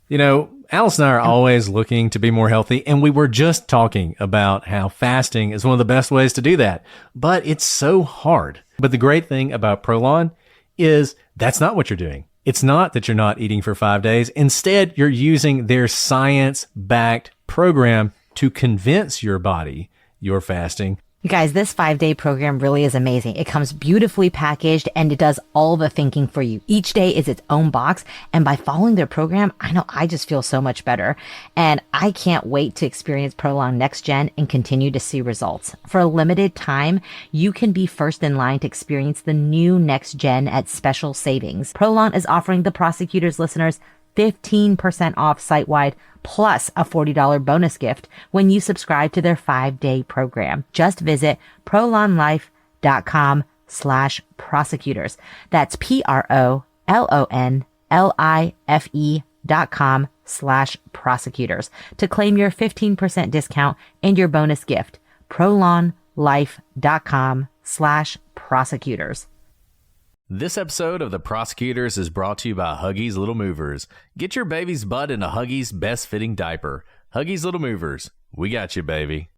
You know, Alice and I are always looking to be more healthy, and we were just talking about how fasting is one of the best ways to do that. But it's so hard. But the great thing about Prolon is that's not what you're doing. It's not that you're not eating for 5 days. Instead, you're using their science-backed program to convince your body you're fasting. You guys, this 5-day program really is amazing. It comes beautifully packaged and it does all the thinking for you. Each day is its own box. And by following their program, I know I just feel so much better. And I can't wait to experience Prolon Next Gen and continue to see results. For a limited time, you can be first in line to experience the new Next Gen at special savings. Prolon is offering the Prosecutors listeners 15% off site-wide plus a $40 bonus gift when you subscribe to their 5-day program. Just visit prolonlife.com/prosecutors. That's PROLONLIFE.com/prosecutors to claim your 15% discount and your bonus gift. prolonlife.com/prosecutors. This episode of The Prosecutors is brought to you by Huggies Little Movers. Get your baby's butt in a Huggies best-fitting diaper. Huggies Little Movers. We got you, baby.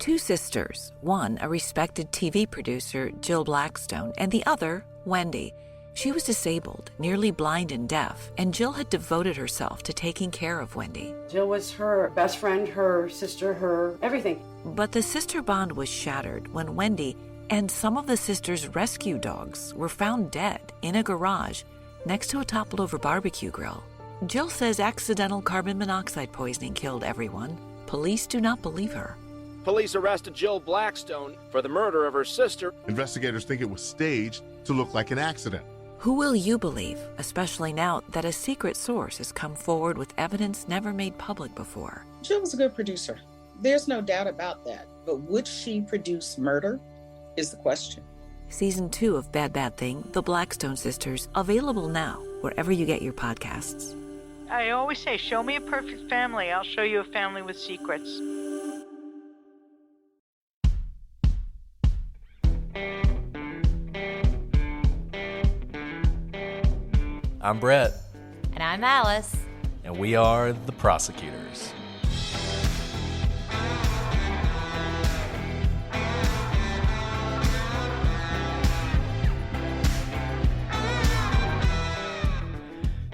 Two sisters, one a respected TV producer, Jill Blackstone, and the other, Wendy. She was disabled, nearly blind and deaf, and Jill had devoted herself to taking care of Wendy. Jill was her best friend, her sister, her everything. But the sister bond was shattered when Wendy and some of the sisters' rescue dogs were found dead in a garage next to a toppled-over barbecue grill. Jill says accidental carbon monoxide poisoning killed everyone. Police do not believe her. Police arrested Jill Blackstone for the murder of her sister. Investigators think it was staged to look like an accident. Who will you believe, especially now that a secret source has come forward with evidence never made public before? Jill was a good producer. There's no doubt about that. But would she produce murder? Is the question. Season 2 of Bad Bad Thing, The Blackstone Sisters, available now wherever you get your podcasts. I always say, show me a perfect family. I'll show you a family with secrets. I'm Brett, And I'm Alice. and we are The Prosecutors.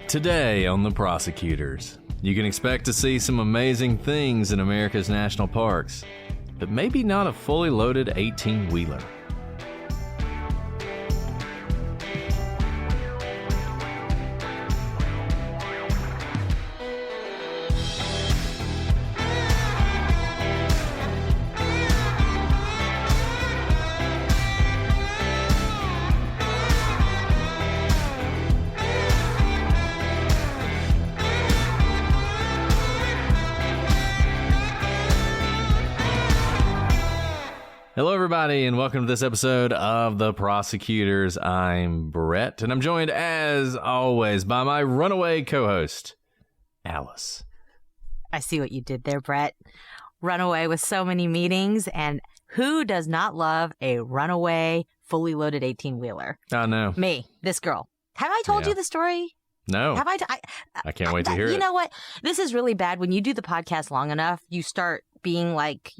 Today on The Prosecutors, you can expect to see some amazing things in America's national parks, but maybe not a fully loaded 18-wheeler. Hello, everybody, and welcome to this episode of The Prosecutors. I'm Brett, and I'm joined, as always, by my runaway co-host, Alice. I see what you did there, Brett. Runaway with so many meetings, and who does not love a runaway, fully loaded 18-wheeler? Oh, no. Me, this girl. Have I told you the story? No. Have I can't wait to hear it. You know what? This is really bad. When you do the podcast long enough, you start being like,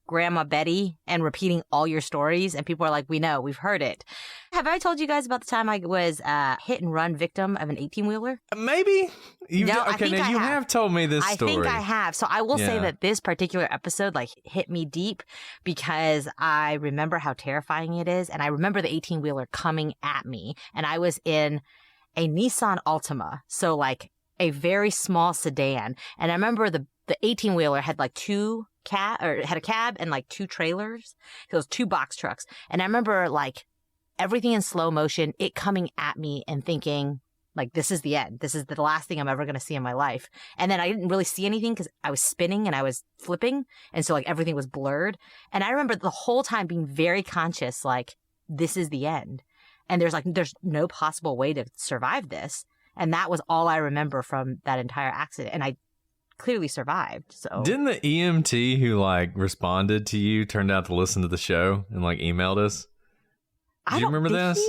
Grandma Betty and repeating all your stories, and people are like, we know, we've heard it. Have I told you guys about the time I was hit and run victim of an 18-wheeler? Maybe. I have told me this story. I think I have. So I will say that this particular episode hit me deep because I remember how terrifying it is, and I remember the 18-wheeler coming at me, and I was in a Nissan Altima, so a very small sedan, and I remember the 18-wheeler had had a cab and two trailers. So it was 2 box trucks. And I remember everything in slow motion, it coming at me and thinking this is the end. This is the last thing I'm ever going to see in my life. And then I didn't really see anything because I was spinning and I was flipping. And so everything was blurred. And I remember the whole time being very conscious, this is the end. And there's no possible way to survive this. And that was all I remember from that entire accident. And I clearly survived. So didn't the EMT who responded to you turned out to listen to the show and emailed us? Do you remember this?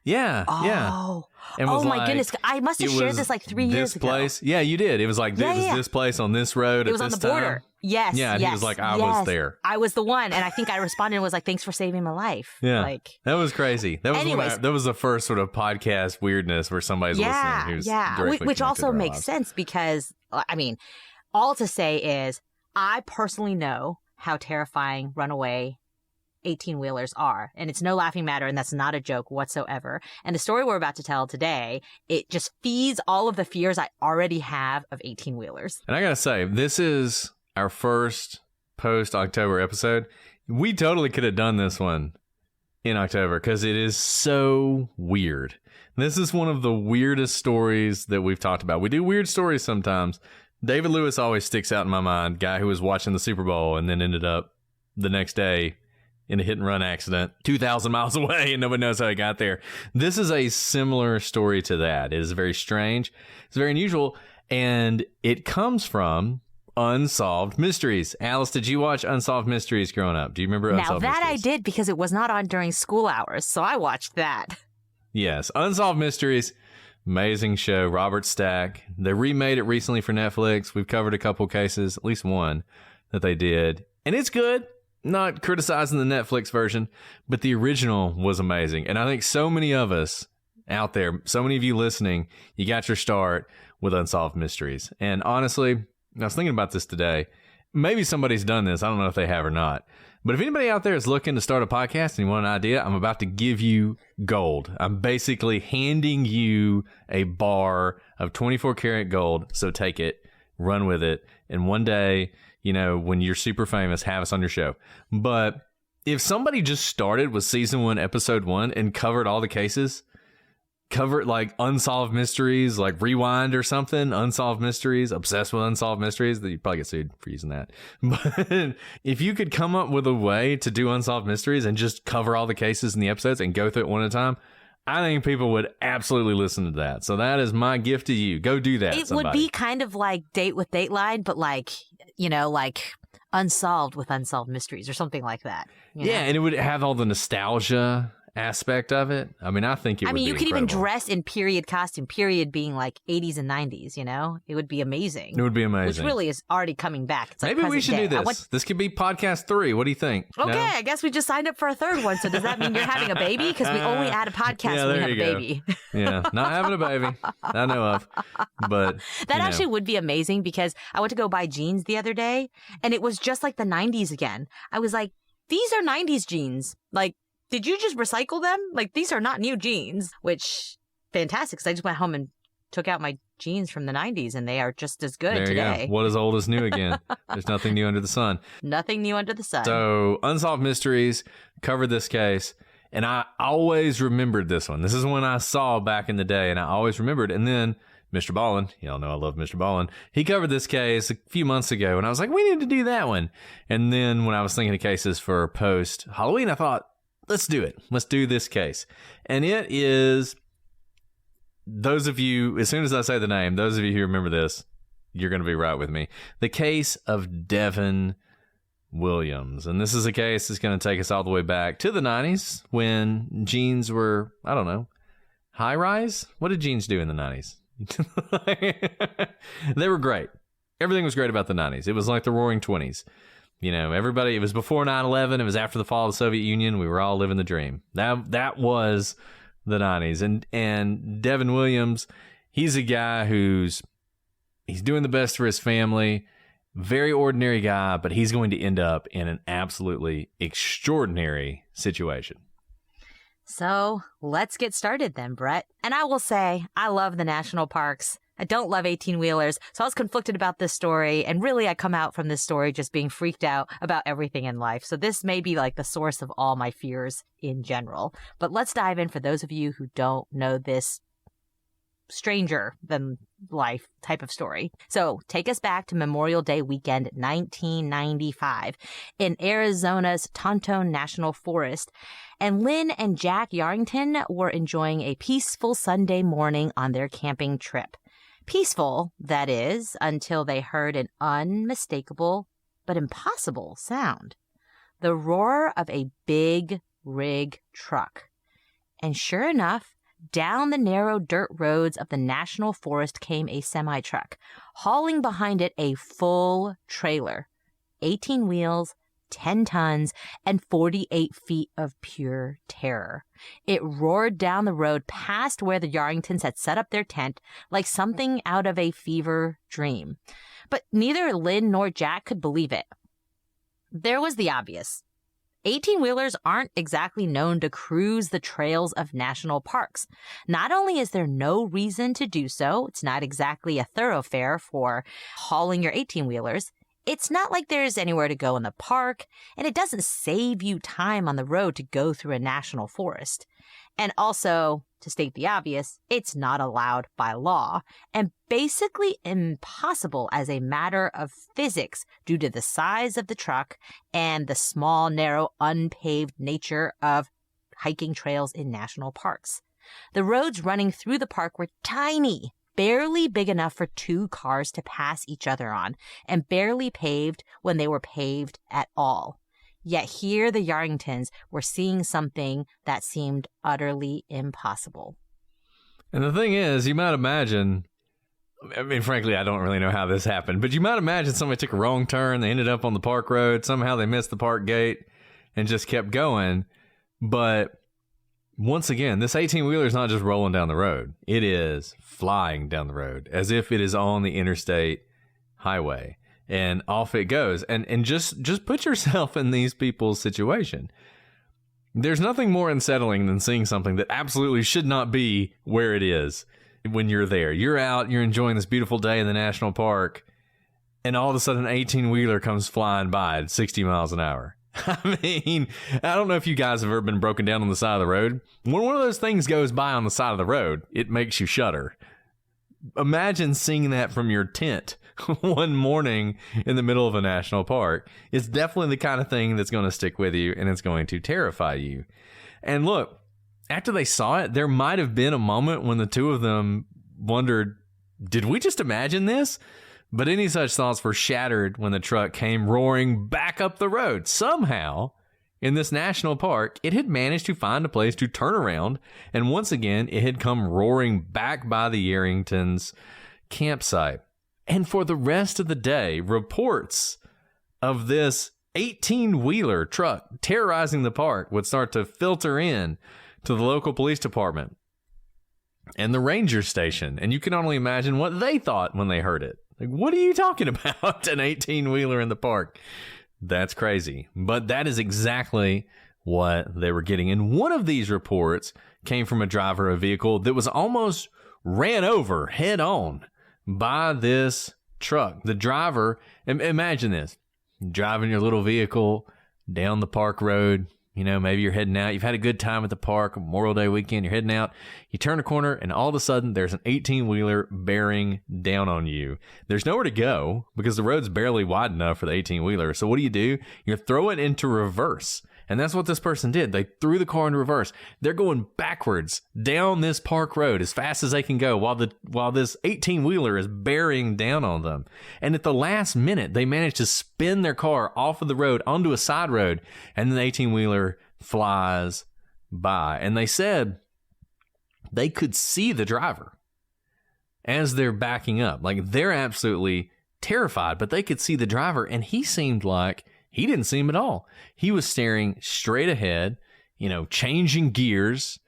Yeah, yeah. And was my goodness. I must have shared this like 3 years ago. Place. Yeah, you did. It was like, this place on this road it was at this on the border. time. Yes. Yeah, and he was like, I was there. I was the one. And I think I responded and was like, thanks for saving my life. Yeah. Like, that was crazy. That was that was the first sort of podcast weirdness where somebody's listening who's directly which also makes lives. sense because, I mean, all to say is I personally know how terrifying runaway 18-wheelers are. And it's no laughing matter, and that's not a joke whatsoever. And the story we're about to tell today, it just feeds all of the fears I already have of 18-wheelers. And I gotta say, this is our first post-October episode. We totally could have done this one in October because it is so weird. This is one of the weirdest stories that we've talked about. We do weird stories sometimes. David Lewis always sticks out in my mind, guy who was watching the Super Bowl and then ended up the next day in a hit-and-run accident 2,000 miles away, and nobody knows how he got there. This is a similar story to that. It is very strange. It's very unusual, and it comes from Unsolved Mysteries. Alice, did you watch Unsolved Mysteries growing up? Do you remember Unsolved Mysteries? Now, that I did because it was not on during school hours, so I watched that. Yes, Unsolved Mysteries. Amazing show. Robert Stack. They remade it recently for Netflix. We've covered a couple cases, at least one, that they did, and it's good. Not criticizing the Netflix version, but the original was amazing. And I think so many of us out there, so many of you listening, you got your start with Unsolved Mysteries. And honestly, I was thinking about this today. Maybe somebody's done this. I don't know if they have or not. But if anybody out there is looking to start a podcast and you want an idea, I'm about to give you gold. I'm basically handing you a bar of 24 karat gold. So take it, run with it. And one day, you know, when you're super famous, have us on your show. But if somebody just started with season 1, episode 1 and covered all the cases, covered like Unsolved Mysteries, like Rewind or something, Unsolved Mysteries, obsessed with Unsolved Mysteries, that you'd probably get sued for using that. But if you could come up with a way to do Unsolved Mysteries and just cover all the cases in the episodes and go through it one at a time, I think people would absolutely listen to that. So that is my gift to you. Go do that. It would be kind of like Date with Dateline, but like, you know, like Unsolved with Unsolved Mysteries or something like that. Yeah, and it would have all the nostalgia aspect of it. I mean, I think it would be you could incredible. even dress in period costume, period being like 80s and 90s, you know? It would be amazing. It would be amazing. Which really is already coming back. It's like maybe we should day. do this. This could be podcast 3. What do you think? Okay, No? I guess we just signed up for a third one. So does that mean you're having a baby? Because we only add a podcast when we have a baby. Yeah, not having a baby. I know of. But that actually would be amazing because I went to go buy jeans the other day and it was just like the 90s again. I was like, these are 90s jeans. Like, did you just recycle them? Like, these are not new jeans, which fantastic. Because I just went home and took out my jeans from the 90s and they are just as good today. Go. What is old is new again? There's nothing new under the sun. Nothing new under the sun. So Unsolved Mysteries covered this case. And I always remembered this one. This is one I saw back in the day and I always remembered. And then Mr. Ballin, y'all know I love Mr. Ballin. He covered this case a few months ago and I was like, we need to do that one. And then when I was thinking of cases for post Halloween, I thought, let's do it. Let's do this case. And it is, those of you, as soon as I say the name, those of you who remember this, you're going to be right with me. The case of Devin Williams. And this is a case that's going to take us all the way back to the 90s when jeans were, I don't know, high rise? What did jeans do in the 90s? They were great. Everything was great about the 90s. It was like the roaring 20s. You know, everybody, it was before 9/11. It was after the fall of the Soviet Union. We were all living the dream. That was the 90s. And Devin Williams, he's a guy he's doing the best for his family. Very ordinary guy, but he's going to end up in an absolutely extraordinary situation. So let's get started then, Brett. And I will say, I love the national parks. I don't love 18-wheelers, so I was conflicted about this story, and really I come out from this story just being freaked out about everything in life. So this may be like the source of all my fears in general. But let's dive in for those of you who don't know this stranger than life type of story. So take us back to Memorial Day weekend 1995 in Arizona's Tonto National Forest. And Lynn and Jack Yarrington were enjoying a peaceful Sunday morning on their camping trip. Peaceful, that is, until they heard an unmistakable but impossible sound. The roar of a big rig truck. And sure enough, down the narrow dirt roads of the National Forest came a semi-truck, hauling behind it a full trailer, 18 wheels, 10 tons, and 48 feet of pure terror. It roared down the road past where the Yarringtons had set up their tent like something out of a fever dream. But neither Lynn nor Jack could believe it. There was the obvious. 18-wheelers aren't exactly known to cruise the trails of national parks. Not only is there no reason to do so, it's not exactly a thoroughfare for hauling your 18-wheelers, it's not like there's anywhere to go in the park, and it doesn't save you time on the road to go through a national forest. And also, to state the obvious, it's not allowed by law, and basically impossible as a matter of physics due to the size of the truck and the small, narrow, unpaved nature of hiking trails in national parks. The roads running through the park were tiny, barely big enough for 2 cars to pass each other on, and barely paved when they were paved at all. Yet here the Yarringtons were seeing something that seemed utterly impossible. And the thing is, you might imagine, I mean, frankly, I don't really know how this happened, but you might imagine somebody took a wrong turn, they ended up on the park road, somehow they missed the park gate and just kept going. But once again, this 18-wheeler is not just rolling down the road. It is flying down the road as if it is on the interstate highway. And off it goes. And just put yourself in these people's situation. There's nothing more unsettling than seeing something that absolutely should not be where it is when you're there. You're out, you're enjoying this beautiful day in the national park, and all of a sudden an 18-wheeler comes flying by at 60 miles an hour. I mean, I don't know if you guys have ever been broken down on the side of the road. When one of those things goes by on the side of the road, it makes you shudder. Imagine seeing that from your tent one morning in the middle of a national park. It's definitely the kind of thing that's going to stick with you, and it's going to terrify you. And look, after they saw it, there might have been a moment when the two of them wondered, did we just imagine this? But any such thoughts were shattered when the truck came roaring back up the road. Somehow, in this national park, it had managed to find a place to turn around, and once again, it had come roaring back by the Yarringtons' campsite. And for the rest of the day, reports of this 18-wheeler truck terrorizing the park would start to filter in to the local police department and the ranger station. And you can only imagine what they thought when they heard it. Like, what are you talking about? An 18-wheeler in the park? That's crazy. But that is exactly what they were getting. And one of these reports came from a driver of a vehicle that was almost ran over head on by this truck. The driver, imagine this, driving your little vehicle down the park road. You know, maybe you're heading out. You've had a good time at the park, Memorial Day weekend. You're heading out. You turn a corner, and all of a sudden, there's an 18-wheeler bearing down on you. There's nowhere to go because the road's barely wide enough for the 18-wheeler. So what do? You throw it into reverse. And that's what this person did. They threw the car into reverse. They're going backwards down this park road as fast as they can go while this 18-wheeler is bearing down on them. And at the last minute, they managed to spin their car off of the road onto a side road, and the 18-wheeler flies by. And they said they could see the driver as they're backing up. Like, they're absolutely terrified, but they could see the driver, and he seemed like he didn't see him at all. He was staring straight ahead, you know, changing gears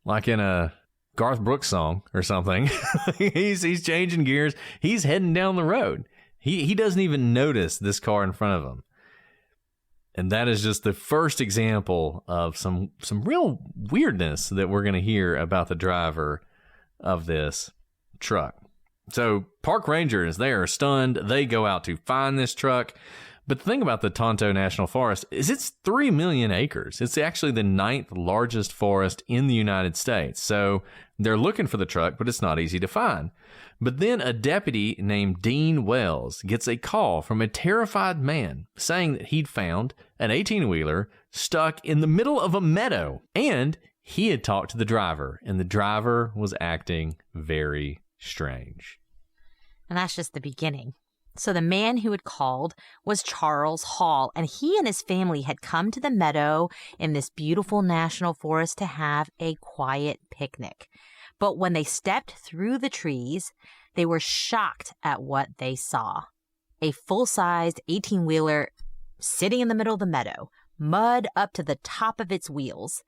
like in a Garth Brooks song or something. He's changing gears. He's heading down the road. He doesn't even notice this car in front of him. And that is just the first example of some real weirdness that we're going to hear about the driver of this truck. So park rangers, they are stunned. They go out to find this truck. But the thing about the Tonto National Forest is it's 3 million acres. It's actually the 9th largest forest in the United States. So they're looking for the truck, but it's not easy to find. But then a deputy named Dean Wells gets a call from a terrified man saying that he'd found an 18-wheeler stuck in the middle of a meadow. And he had talked to the driver, and the driver was acting very strange. And that's just the beginning. So the man who had called was Charles Hall, and he and his family had come to the meadow in this beautiful national forest to have a quiet picnic. But when they stepped through the trees, they were shocked at what they saw. A full-sized 18-wheeler sitting in the middle of the meadow, mud up to the top of its wheels,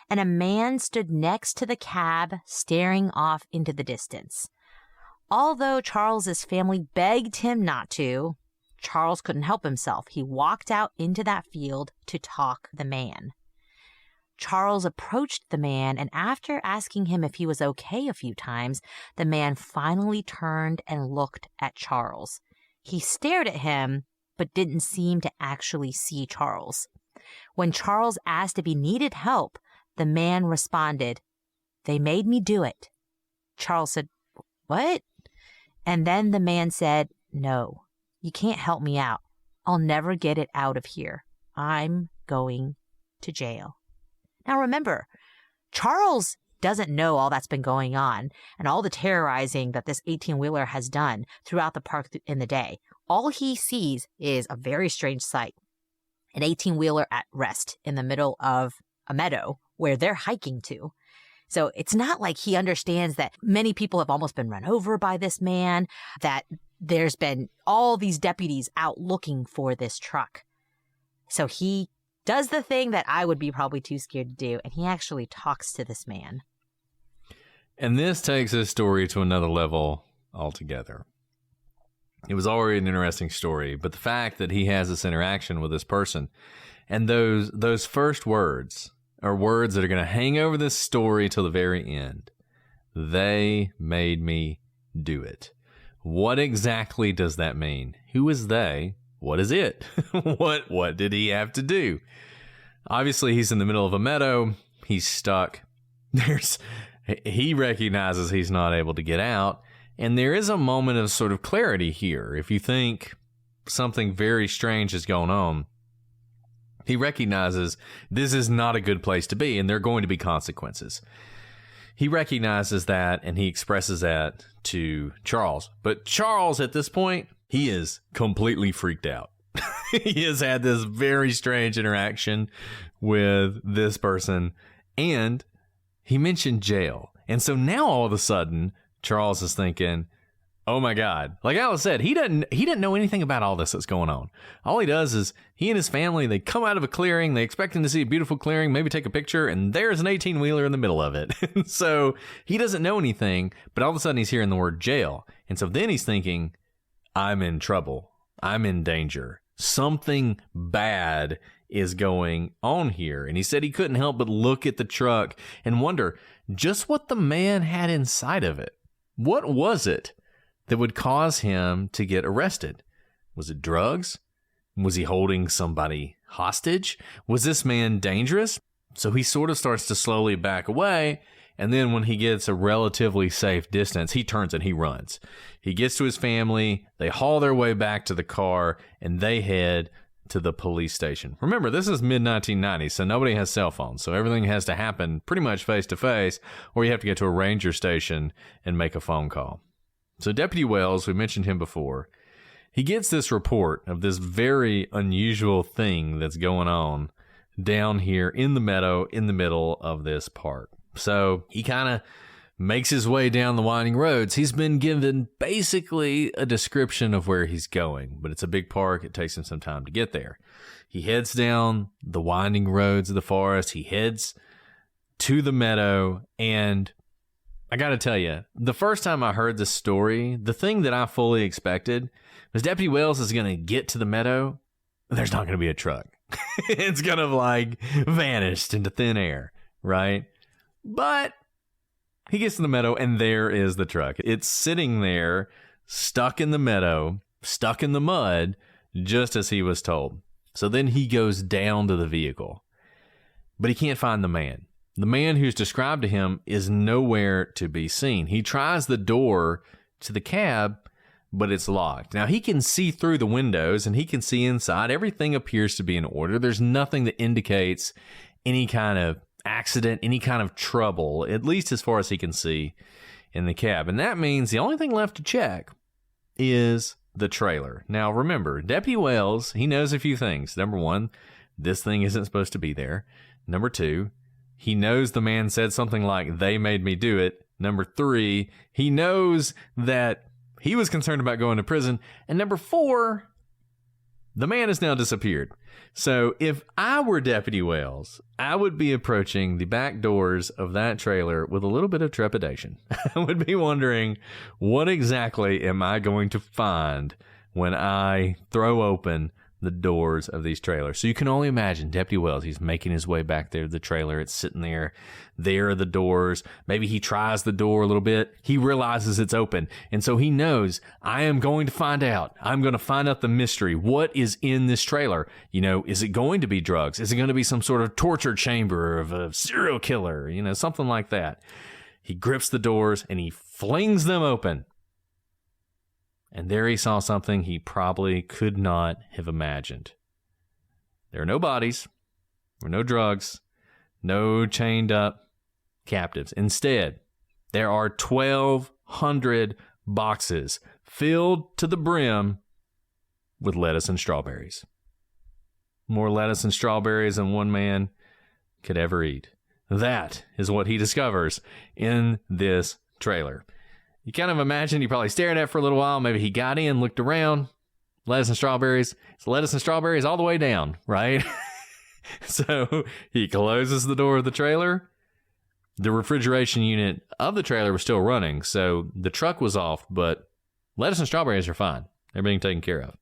and a man stood next to the cab staring off into the distance. Although Charles's family begged him not to, Charles couldn't help himself. He walked out into that field to talk to the man. Charles approached the man, and after asking him if he was okay a few times, the man finally turned and looked at Charles. He stared at him, but didn't seem to actually see Charles. When Charles asked if he needed help, the man responded, "They made me do it." Charles said, "What?" And then the man said, "No, you can't help me out. I'll never get it out of here. I'm going to jail." Now remember, Charles doesn't know all that's been going on and all the terrorizing that this 18-wheeler has done throughout the park in the day. All he sees is a very strange sight. An 18-wheeler at rest in the middle of a meadow where they're hiking to. So it's not like he understands that many people have almost been run over by this man, that there's been all these deputies out looking for this truck. So he does the thing that I would be probably too scared to do, and he actually talks to this man. And this takes this story to another level altogether. It was already an interesting story, but the fact that he has this interaction with this person and those first words are words that are going to hang over this story till the very end. They made me do it. What exactly does that mean? Who is they? What is it? What did he have to do? Obviously, he's in the middle of a meadow. He's stuck. He recognizes he's not able to get out. And there is a moment of sort of clarity here. If you think something very strange is going on, he recognizes this is not a good place to be, and there are going to be consequences. He recognizes that, and he expresses that to Charles. But Charles, at this point, he is completely freaked out. He has had this very strange interaction with this person, and he mentioned jail. And so now all of a sudden, Charles is thinking, oh my God. Like Alice said, he didn't know anything about all this that's going on. All he does is he and his family, they come out of a clearing, they expect him to see a beautiful clearing, maybe take a picture, and there's an 18-wheeler in the middle of it. So he doesn't know anything, but all of a sudden he's hearing the word jail. And so then he's thinking, I'm in trouble. I'm in danger. Something bad is going on here. And he said he couldn't help but look at the truck and wonder just what the man had inside of it. What was it that would cause him to get arrested? Was it drugs? Was he holding somebody hostage? Was this man dangerous? So he sort of starts to slowly back away. And then when he gets a relatively safe distance, he turns and he runs. He gets to his family. They haul their way back to the car and they head to the police station. Remember, this is mid-1990s, so nobody has cell phones. So everything has to happen pretty much face to face, or you have to get to a ranger station and make a phone call. So Deputy Wells, we mentioned him before, he gets this report of this very unusual thing that's going on down here in the meadow in the middle of this park. So he kind of makes his way down the winding roads. He's been given basically a description of where he's going, but it's a big park. It takes him some time to get there. He heads down the winding roads of the forest. He heads to the meadow, and I got to tell you, the first time I heard this story, the thing that I fully expected was Deputy Wells is going to get to the meadow. There's not going to be a truck. It's going to like vanished into thin air, right? But he gets to the meadow and there is the truck. It's sitting there, stuck in the meadow, stuck in the mud, just as he was told. So then he goes down to the vehicle, but he can't find the man. The man who's described to him is nowhere to be seen. He tries the door to the cab, but it's locked. Now, he can see through the windows and he can see inside. Everything appears to be in order. There's nothing that indicates any kind of accident, any kind of trouble, at least as far as he can see in the cab. And that means the only thing left to check is the trailer. Now, remember, Deputy Wells, he knows a few things. Number one, this thing isn't supposed to be there. Number two, he knows the man said something like, "They made me do it." Number three, he knows that he was concerned about going to prison. And number four, the man has now disappeared. So if I were Deputy Wells, I would be approaching the back doors of that trailer with a little bit of trepidation. I would be wondering, what exactly am I going to find when I throw open the doors of these trailers? So you can only imagine Deputy Wells, he's making his way back there to the trailer. It's sitting there. There are the doors. Maybe he tries the door a little bit. He realizes it's open. And so he knows, I am going to find out. I'm going to find out the mystery. What is in this trailer? You know, is it going to be drugs? Is it going to be some sort of torture chamber of a serial killer? You know, something like that. He grips the doors and he flings them open. And there he saw something he probably could not have imagined. There are no bodies, there are no drugs, no chained up captives. Instead, there are 1,200 boxes filled to the brim with lettuce and strawberries. More lettuce and strawberries than one man could ever eat. That is what he discovers in this trailer. You kind of imagine he probably stared at it for a little while. Maybe he got in, looked around. Lettuce and strawberries. It's lettuce and strawberries all the way down, right? So he closes the door of the trailer. The refrigeration unit of the trailer was still running, so the truck was off, but lettuce and strawberries are fine. They're being taken care of.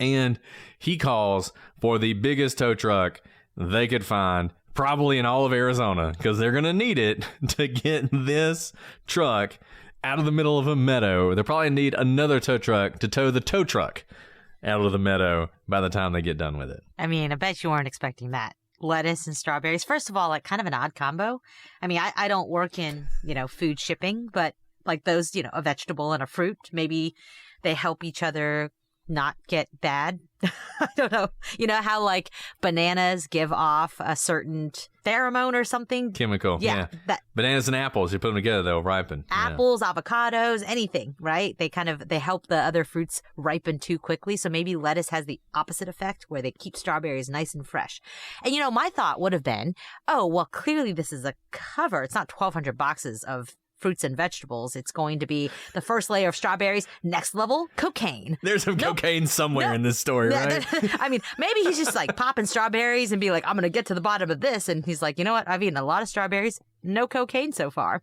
And he calls for the biggest tow truck they could find, probably in all of Arizona, because they're going to need it to get this truck out of the middle of a meadow. They'll probably need another tow truck to tow the tow truck out of the meadow by the time they get done with it. I mean, I bet you weren't expecting that. Lettuce and strawberries. First of all, like kind of an odd combo. I mean, I don't work in, food shipping, but like those, a vegetable and a fruit, maybe they help each other not get bad. I don't know. You know how like bananas give off a certain pheromone or something? Chemical. Yeah. Bananas and apples, you put them together, they'll ripen. Apples, avocados, anything, right? They help the other fruits ripen too quickly. So maybe lettuce has the opposite effect where they keep strawberries nice and fresh. And my thought would have been, oh, well, clearly this is a cover. It's not 1,200 boxes of fruits and vegetables. It's going to be the first layer of strawberries, next level, cocaine. There's some cocaine somewhere in this story, right? I mean, maybe he's just like popping strawberries and be like, I'm going to get to the bottom of this. And he's like, you know what? I've eaten a lot of strawberries. No cocaine so far.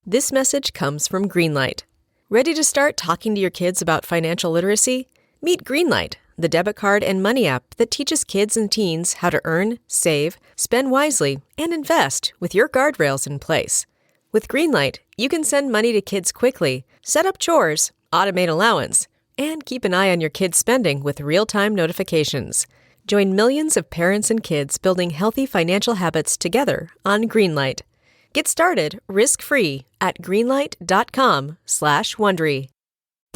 This message comes from Greenlight. Ready to start talking to your kids about financial literacy? Meet Greenlight, the debit card and money app that teaches kids and teens how to earn, save, spend wisely, and invest with your guardrails in place. With Greenlight, you can send money to kids quickly, set up chores, automate allowance, and keep an eye on your kids' spending with real-time notifications. Join millions of parents and kids building healthy financial habits together on Greenlight. Get started risk-free at greenlight.com/Wondery.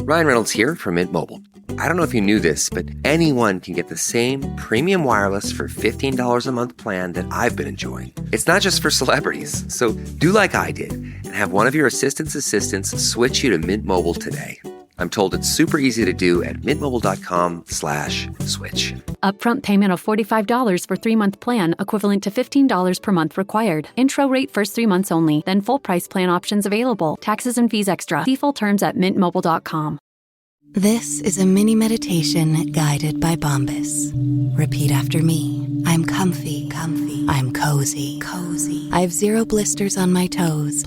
Ryan Reynolds here from Mint Mobile. I don't know if you knew this, but anyone can get the same premium wireless for $15 a month plan that I've been enjoying. It's not just for celebrities. So do like I did and have one of your assistants switch you to Mint Mobile today. I'm told it's super easy to do at mintmobile.com/switch. Upfront payment of $45 for 3-month plan, equivalent to $15 per month required. Intro rate first 3 months only, then full price plan options available. Taxes and fees extra. See full terms at mintmobile.com. This is a mini meditation guided by Bombas. Repeat after me. I'm comfy. I'm cozy. I have 0 blisters on my toes.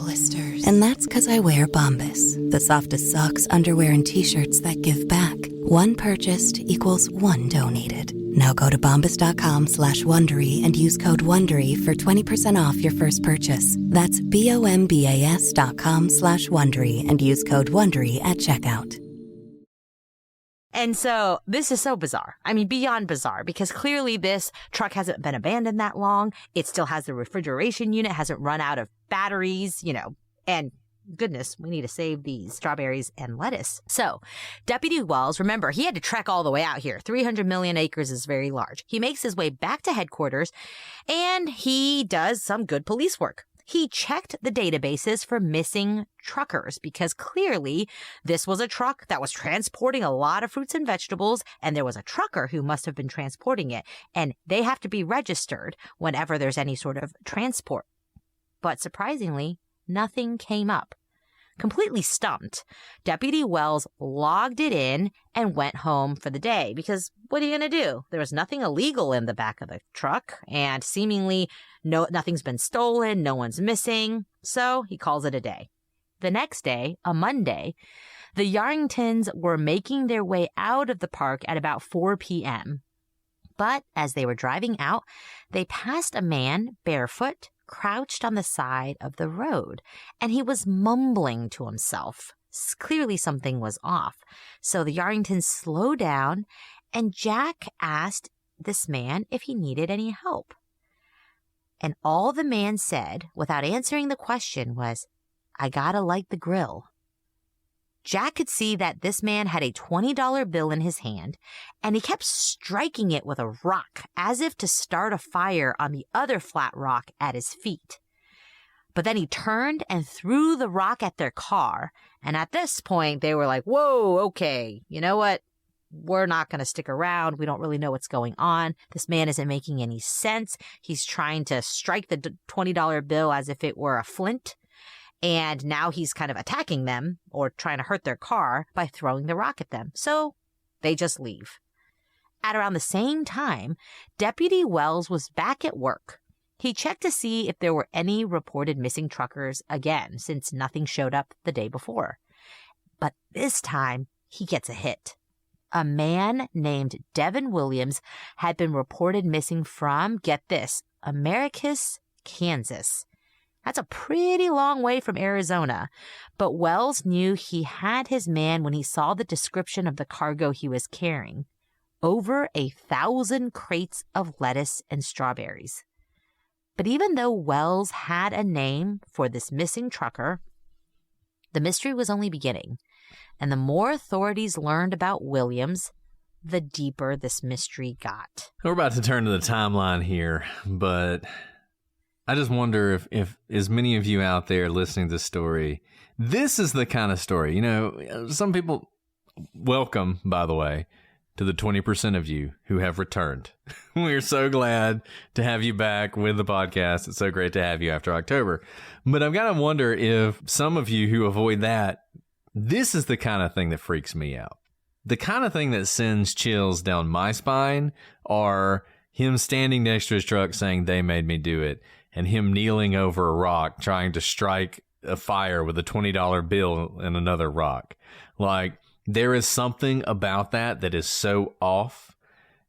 And that's because I wear Bombas, the softest socks, underwear, and t-shirts that give back. 1 purchased equals 1 donated. Now go to bombas.com/Wondery and use code WONDERY for 20% off your first purchase. That's BOMBAS.com/Wondery and use code WONDERY at checkout. And so this is so bizarre. I mean, beyond bizarre, because clearly this truck hasn't been abandoned that long. It still has the refrigeration unit, hasn't run out of batteries, and goodness, we need to save these strawberries and lettuce. So Deputy Wells, remember, he had to trek all the way out here. 300 million acres is very large. He makes his way back to headquarters and he does some good police work. He checked the databases for missing truckers because clearly this was a truck that was transporting a lot of fruits and vegetables, and there was a trucker who must have been transporting it, and they have to be registered whenever there's any sort of transport. But surprisingly, nothing came up. Completely stumped, Deputy Wells logged it in and went home for the day because what are you going to do? There was nothing illegal in the back of the truck and seemingly nothing's been stolen, no one's missing, so he calls it a day. The next day, a Monday, the Yarringtons were making their way out of the park at about 4 p.m. But as they were driving out, they passed a man barefoot, crouched on the side of the road, and he was mumbling to himself. Clearly something was off. So the Yarringtons slowed down, and Jack asked this man if he needed any help. And all the man said, without answering the question, was, "I gotta light the grill." Jack could see that this man had a $20 bill in his hand, and he kept striking it with a rock as if to start a fire on the other flat rock at his feet. But then he turned and threw the rock at their car, and at this point they were like, whoa, okay, you know what? We're not going to stick around. We don't really know what's going on. This man isn't making any sense. He's trying to strike the $20 bill as if it were a flint. And now he's kind of attacking them or trying to hurt their car by throwing the rock at them. So they just leave. At around the same time, Deputy Wells was back at work. He checked to see if there were any reported missing truckers again, since nothing showed up the day before. But this time, he gets a hit. A man named Devin Williams had been reported missing from, get this, Americus, Kansas. That's a pretty long way from Arizona, but Wells knew he had his man when he saw the description of the cargo he was carrying. Over 1,000 crates of lettuce and strawberries. But even though Wells had a name for this missing trucker, the mystery was only beginning. And the more authorities learned about Williams, the deeper this mystery got. We're about to turn to the timeline here, but I just wonder if as many of you out there listening to this story, this is the kind of story, you know, some people, welcome, by the way, to the 20% of you who have returned. We're so glad to have you back with the podcast. It's so great to have you after October. But I've got to wonder if some of you who avoid that, this is the kind of thing that freaks me out. The kind of thing that sends chills down my spine are him standing next to his truck saying they made me do it, and him kneeling over a rock trying to strike a fire with a $20 bill and another rock. Like, there is something about that is so off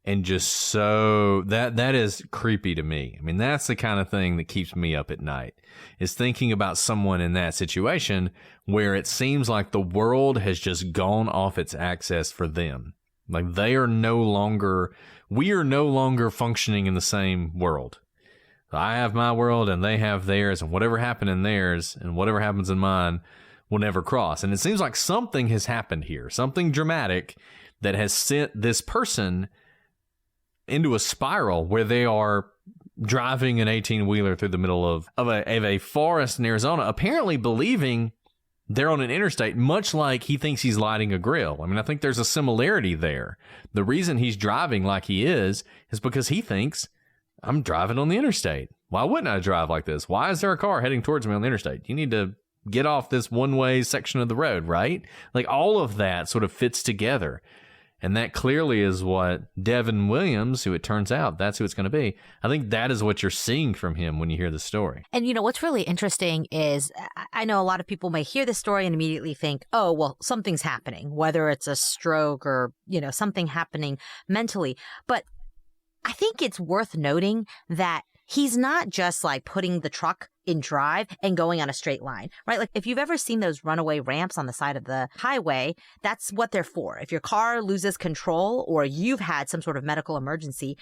and just so that is creepy to me. I mean, that's the kind of thing that keeps me up at night, is thinking about someone in that situation where it seems like the world has just gone off its axis for them. Like we are no longer functioning in the same world. I have my world and they have theirs, and whatever happened in theirs and whatever happens in mine will never cross. And it seems like something has happened here, something dramatic that has sent this person into a spiral where they are driving an 18-wheeler through the middle of a forest in Arizona, apparently believing they're on an interstate, much like he thinks he's lighting a grill. I mean, I think there's a similarity there. The reason he's driving like he is because he thinks, I'm driving on the interstate. Why wouldn't I drive like this? Why is there a car heading towards me on the interstate? You need to get off this one-way section of the road, right? Like, all of that sort of fits together. And that clearly is what Devin Williams, who it turns out that's who it's going to be. I think that is what you're seeing from him when you hear the story. And, you know, what's really interesting is I know a lot of people may hear the story and immediately think, oh, well, something's happening, whether it's a stroke or, you know, something happening mentally. But I think it's worth noting that he's not just like putting the truck in drive and going on a straight line, right? Like if you've ever seen those runaway ramps on the side of the highway, that's what they're for. If your car loses control or you've had some sort of medical emergency,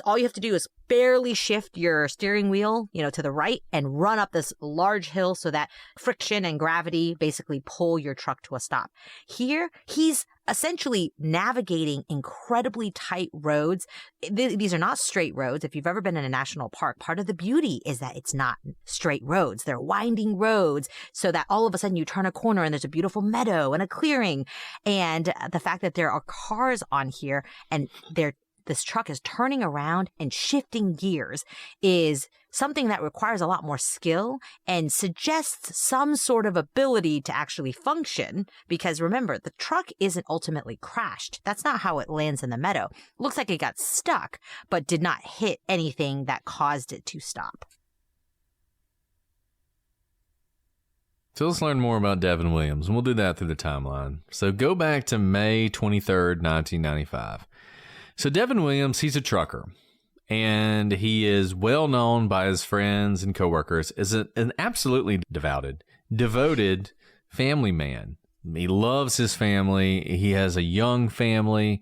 all you have to do is barely shift your steering wheel, you know, to the right and run up this large hill so that friction and gravity basically pull your truck to a stop. Here, he's essentially navigating incredibly tight roads. These are not straight roads. If you've ever been in a national park, part of the beauty is that it's not straight roads. They're winding roads so that all of a sudden you turn a corner and there's a beautiful meadow and a clearing. And the fact that there are cars on here and this truck is turning around and shifting gears is something that requires a lot more skill and suggests some sort of ability to actually function. Because remember, the truck isn't ultimately crashed. That's not how it lands in the meadow. It looks like it got stuck, but did not hit anything that caused it to stop. So let's learn more about Devin Williams, and we'll do that through the timeline. So go back to May 23rd, 1995. So Devin Williams, he's a trucker, and he is well known by his friends and coworkers as an absolutely devoted family man. He loves his family. He has a young family,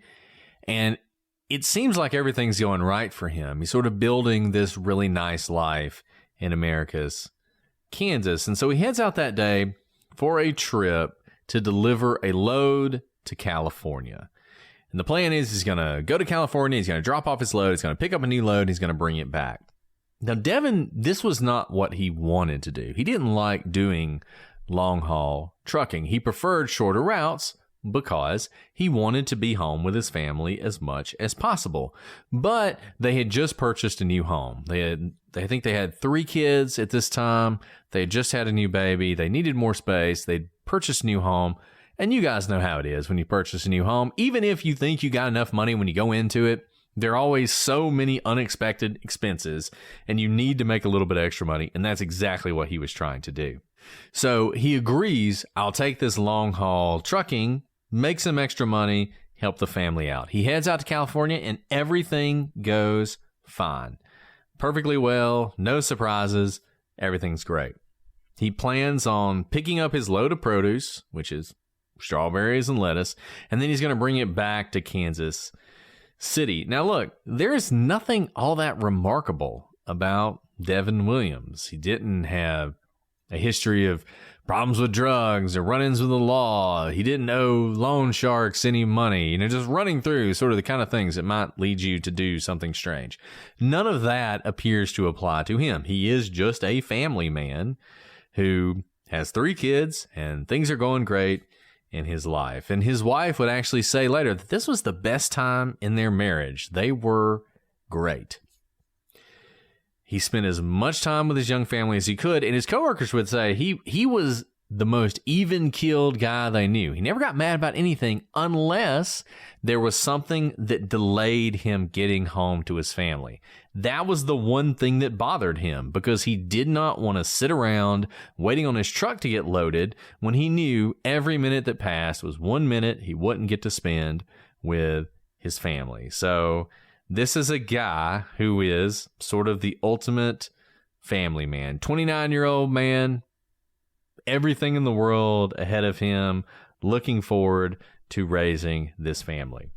and it seems like everything's going right for him. He's sort of building this really nice life in America's Kansas. And so he heads out that day for a trip to deliver a load to California. And the plan is he's going to go to California, he's going to drop off his load, he's going to pick up a new load, and he's going to bring it back. Now, Devin, this was not what he wanted to do. He didn't like doing long-haul trucking. He preferred shorter routes because he wanted to be home with his family as much as possible. But they had just purchased a new home. I think they had 3 kids at this time. They had just had a new baby. They needed more space. They'd purchased a new home. And you guys know how it is when you purchase a new home. Even if you think you got enough money when you go into it, there are always so many unexpected expenses, and you need to make a little bit of extra money. And that's exactly what he was trying to do. So he agrees, I'll take this long haul trucking, make some extra money, help the family out. He heads out to California, and everything goes fine. Perfectly well, no surprises, everything's great. He plans on picking up his load of produce, which is strawberries and lettuce, and then he's going to bring it back to Kansas City. Now look, there's nothing all that remarkable about Devin Williams. He didn't have a history of problems with drugs or run-ins with the law. He didn't owe loan sharks any money. Just running through sort of the kind of things that might lead you to do something strange. None of that appears to apply to him. He is just a family man who has 3 kids, and things are going great in his life. And his wife would actually say later that this was the best time in their marriage. They were great. He spent as much time with his young family as he could, and his coworkers would say he was the most even-keeled guy they knew. He never got mad about anything unless there was something that delayed him getting home to his family. That was the one thing that bothered him, because he did not want to sit around waiting on his truck to get loaded when he knew every minute that passed was 1 minute he wouldn't get to spend with his family. So this is a guy who is sort of the ultimate family man. 29-year-old man, everything in the world ahead of him, looking forward to raising this family.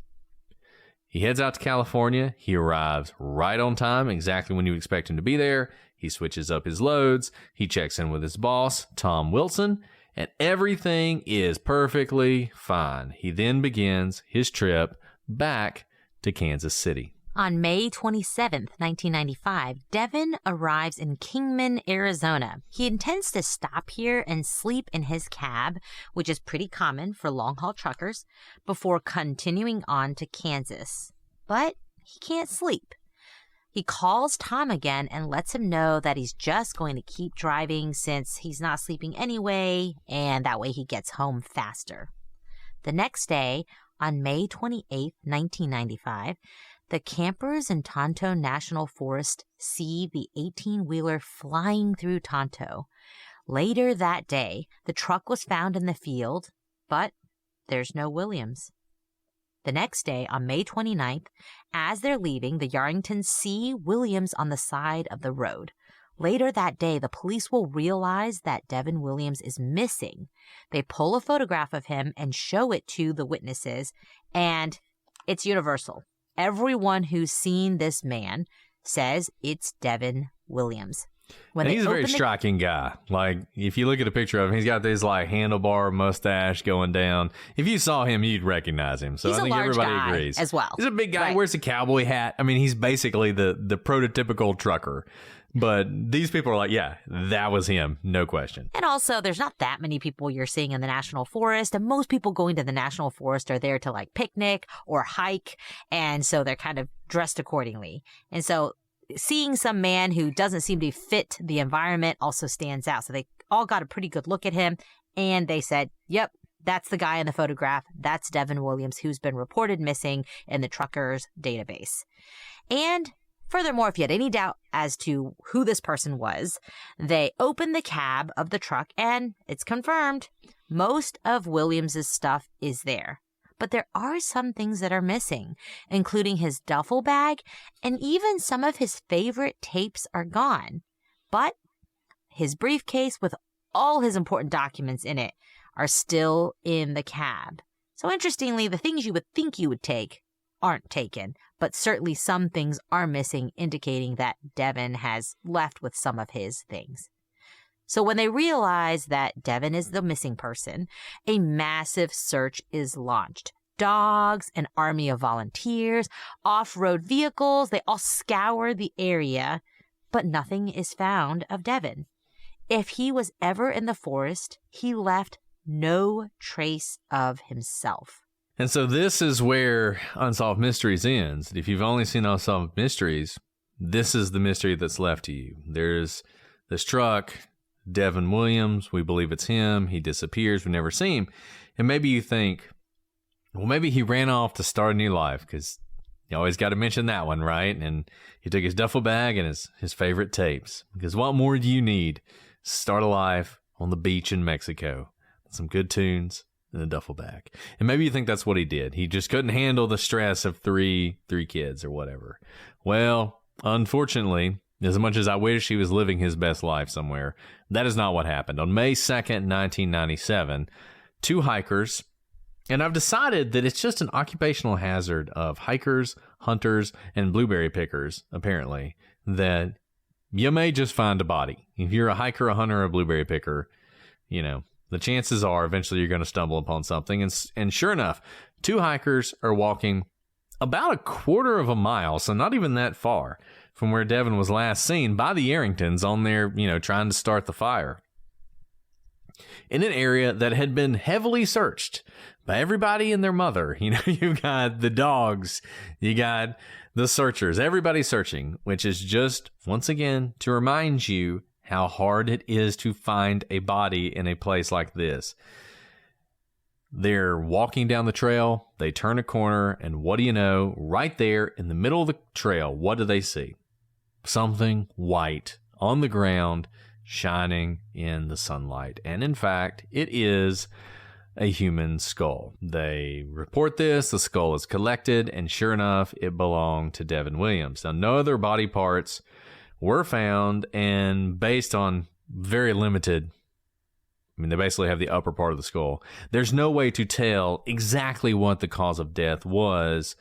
He heads out to California. He arrives right on time, exactly when you expect him to be there. He switches up his loads. He checks in with his boss, Tom Wilson, and everything is perfectly fine. He then begins his trip back to Kansas City. On May 27th, 1995, Devin arrives in Kingman, Arizona. He intends to stop here and sleep in his cab, which is pretty common for long-haul truckers, before continuing on to Kansas. But he can't sleep. He calls Tom again and lets him know that he's just going to keep driving since he's not sleeping anyway, and that way he gets home faster. The next day, on May 28th, 1995, the campers in Tonto National Forest see the 18-wheeler flying through Tonto. Later that day, the truck was found in the field, but there's no Williams. The next day, on May 29th, as they're leaving, the Yarringtons see Williams on the side of the road. Later that day, the police will realize that Devin Williams is missing. They pull a photograph of him and show it to the witnesses, and it's universal. Everyone who's seen this man says it's Devin Williams. And he's a very striking guy. Like, if you look at a picture of him, he's got this like handlebar mustache going down. If you saw him, you'd recognize him. So I think everybody agrees as well. He's a big guy. Right. Wears a cowboy hat. I mean, he's basically the prototypical trucker But these people are like, yeah, that was him. No question. And also, there's not that many people you're seeing in the national forest. And most people going to the national forest are there to like picnic or hike. And so they're kind of dressed accordingly. And so seeing some man who doesn't seem to fit the environment also stands out. So they all got a pretty good look at him. And they said, yep, that's the guy in the photograph. That's Devin Williams, who's been reported missing in the truckers database. And furthermore, if you had any doubt as to who this person was, they opened the cab of the truck and it's confirmed most of Williams's stuff is there. But there are some things that are missing, including his duffel bag, and even some of his favorite tapes are gone. But his briefcase with all his important documents in it are still in the cab. So interestingly, the things you would think you would take aren't taken, but certainly some things are missing, indicating that Devin has left with some of his things. So when they realize that Devin is the missing person, a massive search is launched. Dogs, an army of volunteers, off-road vehicles, they all scour the area, but nothing is found of Devin. If he was ever in the forest, he left no trace of himself. And so this is where Unsolved Mysteries ends. If you've only seen Unsolved Mysteries, this is the mystery that's left to you. There's this truck, Devin Williams. We believe it's him. He disappears. We never see him. And maybe you think, well, maybe he ran off to start a new life, because you always got to mention that one, right? And he took his duffel bag and his favorite tapes. Because what more do you need? Start a life on the beach in Mexico. Some good tunes in a duffel bag. And maybe you think that's what he did. He just couldn't handle the stress of three kids or whatever. Well, unfortunately, as much as I wish he was living his best life somewhere, that is not what happened. On May 2nd, 1997, two hikers, and I've decided that it's just an occupational hazard of hikers, hunters, and blueberry pickers, apparently, that you may just find a body. If you're a hiker, a hunter, or a blueberry picker, you know, the chances are eventually you're going to stumble upon something. And sure enough, two hikers are walking about a quarter of a mile, so not even that far from where Devin was last seen, by the Arringtons on their, trying to start the fire, in an area that had been heavily searched by everybody and their mother. You've got the dogs, you got the searchers, everybody searching, which is just, once again, to remind you how hard it is to find a body in a place like this. They're walking down the trail, they turn a corner, and what do you know? Right there in the middle of the trail, what do they see? Something white on the ground, shining in the sunlight. And in fact, it is a human skull. They report this, the skull is collected, and sure enough, it belonged to Devin Williams. Now, no other body parts were found, and based on very limited, they basically have the upper part of the skull. There's no way to tell exactly what the cause of death was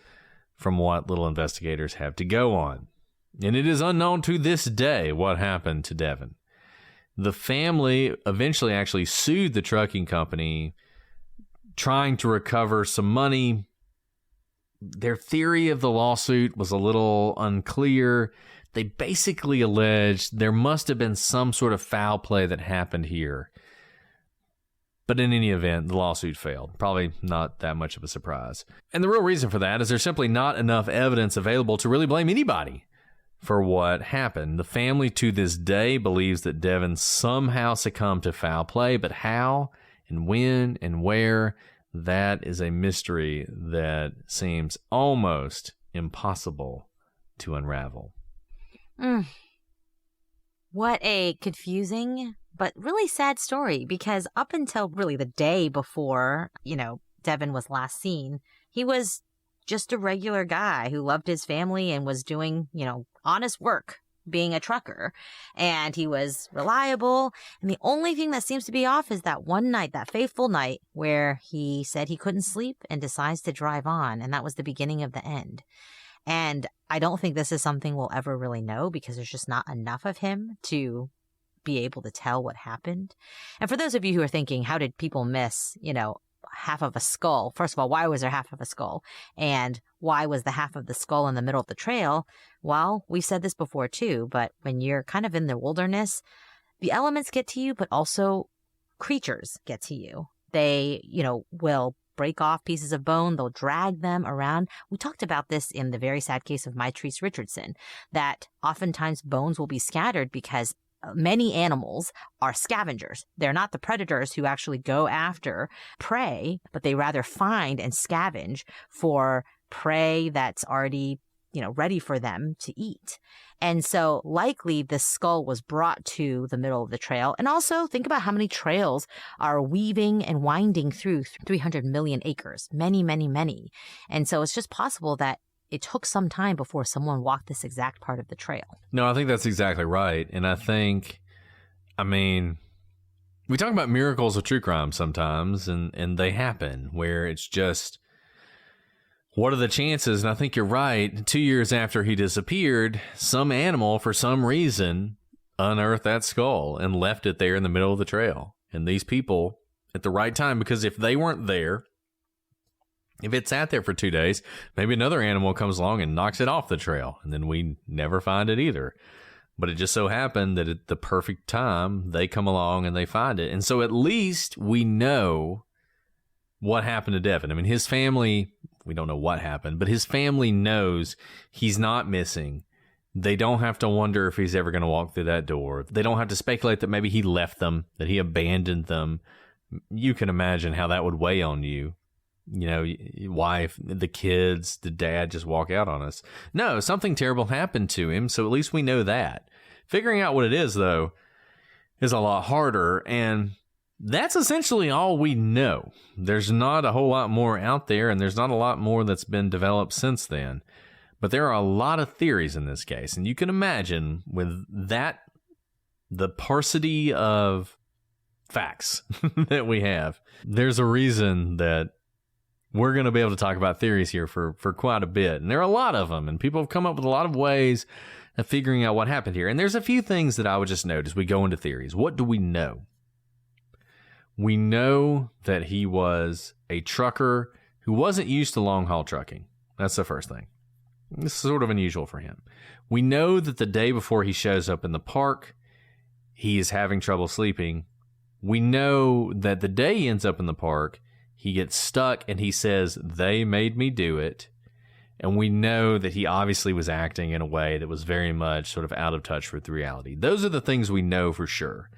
from what little investigators have to go on. And it is unknown to this day what happened to Devin. The family eventually actually sued the trucking company, trying to recover some money. Their theory of the lawsuit was a little unclear. They basically alleged there must have been some sort of foul play that happened here. But in any event, the lawsuit failed. Probably not that much of a surprise. And the real reason for that is there's simply not enough evidence available to really blame anybody for what happened. The family to this day believes that Devin somehow succumbed to foul play, but how and when and where, that is a mystery that seems almost impossible to unravel. What a confusing but really sad story, because up until really the day before, Devin was last seen, he was just a regular guy who loved his family and was doing, honest work, being a trucker. And he was reliable. And the only thing that seems to be off is that one night, that fateful night, where he said he couldn't sleep and decides to drive on. And that was the beginning of the end. And I don't think this is something we'll ever really know, because there's just not enough of him to be able to tell what happened. And for those of you who are thinking, how did people miss, half of a skull. First of all, why was there half of a skull? And why was the half of the skull in the middle of the trail? Well, we've said this before too, but when you're kind of in the wilderness, the elements get to you, but also creatures get to you. They, will break off pieces of bone. They'll drag them around. We talked about this in the very sad case of Mitrice Richardson, that oftentimes bones will be scattered because many animals are scavengers. They're not the predators who actually go after prey, but they rather find and scavenge for prey that's already, ready for them to eat. And so likely the skull was brought to the middle of the trail. And also think about how many trails are weaving and winding through 300 million acres. Many, many, many. And so it's just possible that it took some time before someone walked this exact part of the trail. No, I think that's exactly right. And I think, we talk about miracles of true crime sometimes, and they happen where it's just, what are the chances? And I think you're right. 2 years after he disappeared, some animal, for some reason, unearthed that skull and left it there in the middle of the trail. And these people, at the right time, because if they weren't there, if it sat there for 2 days, maybe another animal comes along and knocks it off the trail, and then we never find it either. But it just so happened that at the perfect time, they come along and they find it. And so at least we know what happened to Devin. His family, we don't know what happened, but his family knows he's not missing. They don't have to wonder if he's ever going to walk through that door. They don't have to speculate that maybe he left them, that he abandoned them. You can imagine how that would weigh on you. Wife, the kids, the dad just walk out on us. No, something terrible happened to him, so at least we know that. Figuring out what it is, though, is a lot harder, and that's essentially all we know. There's not a whole lot more out there, and there's not a lot more that's been developed since then. But there are a lot of theories in this case, and you can imagine with that, the paucity of facts that we have, there's a reason that we're going to be able to talk about theories here for quite a bit. And there are a lot of them, and people have come up with a lot of ways of figuring out what happened here. And there's a few things that I would just note as we go into theories. What do we know? We know that he was a trucker who wasn't used to long-haul trucking. That's the first thing. This is sort of unusual for him. We know that the day before he shows up in the park, he is having trouble sleeping. We know that the day he ends up in the park, he gets stuck and he says, "They made me do it." And we know that he obviously was acting in a way that was very much sort of out of touch with reality. Those are the things we know for sure.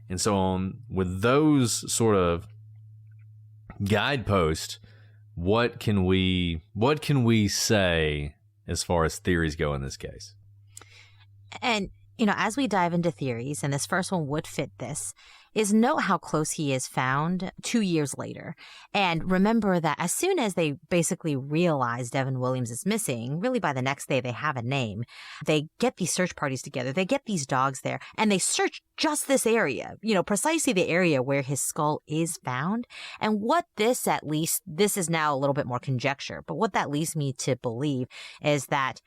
And so on, with those sort of guideposts, what can we say as far as theories go in this case? And, as we dive into theories, and this first one would fit this, is note how close he is found 2 years later. And remember that as soon as they basically realize Devin Williams is missing, really by the next day they have a name, they get these search parties together, they get these dogs there, and they search just this area, precisely the area where his skull is found. And what this is now a little bit more conjecture, but what that leads me to believe is that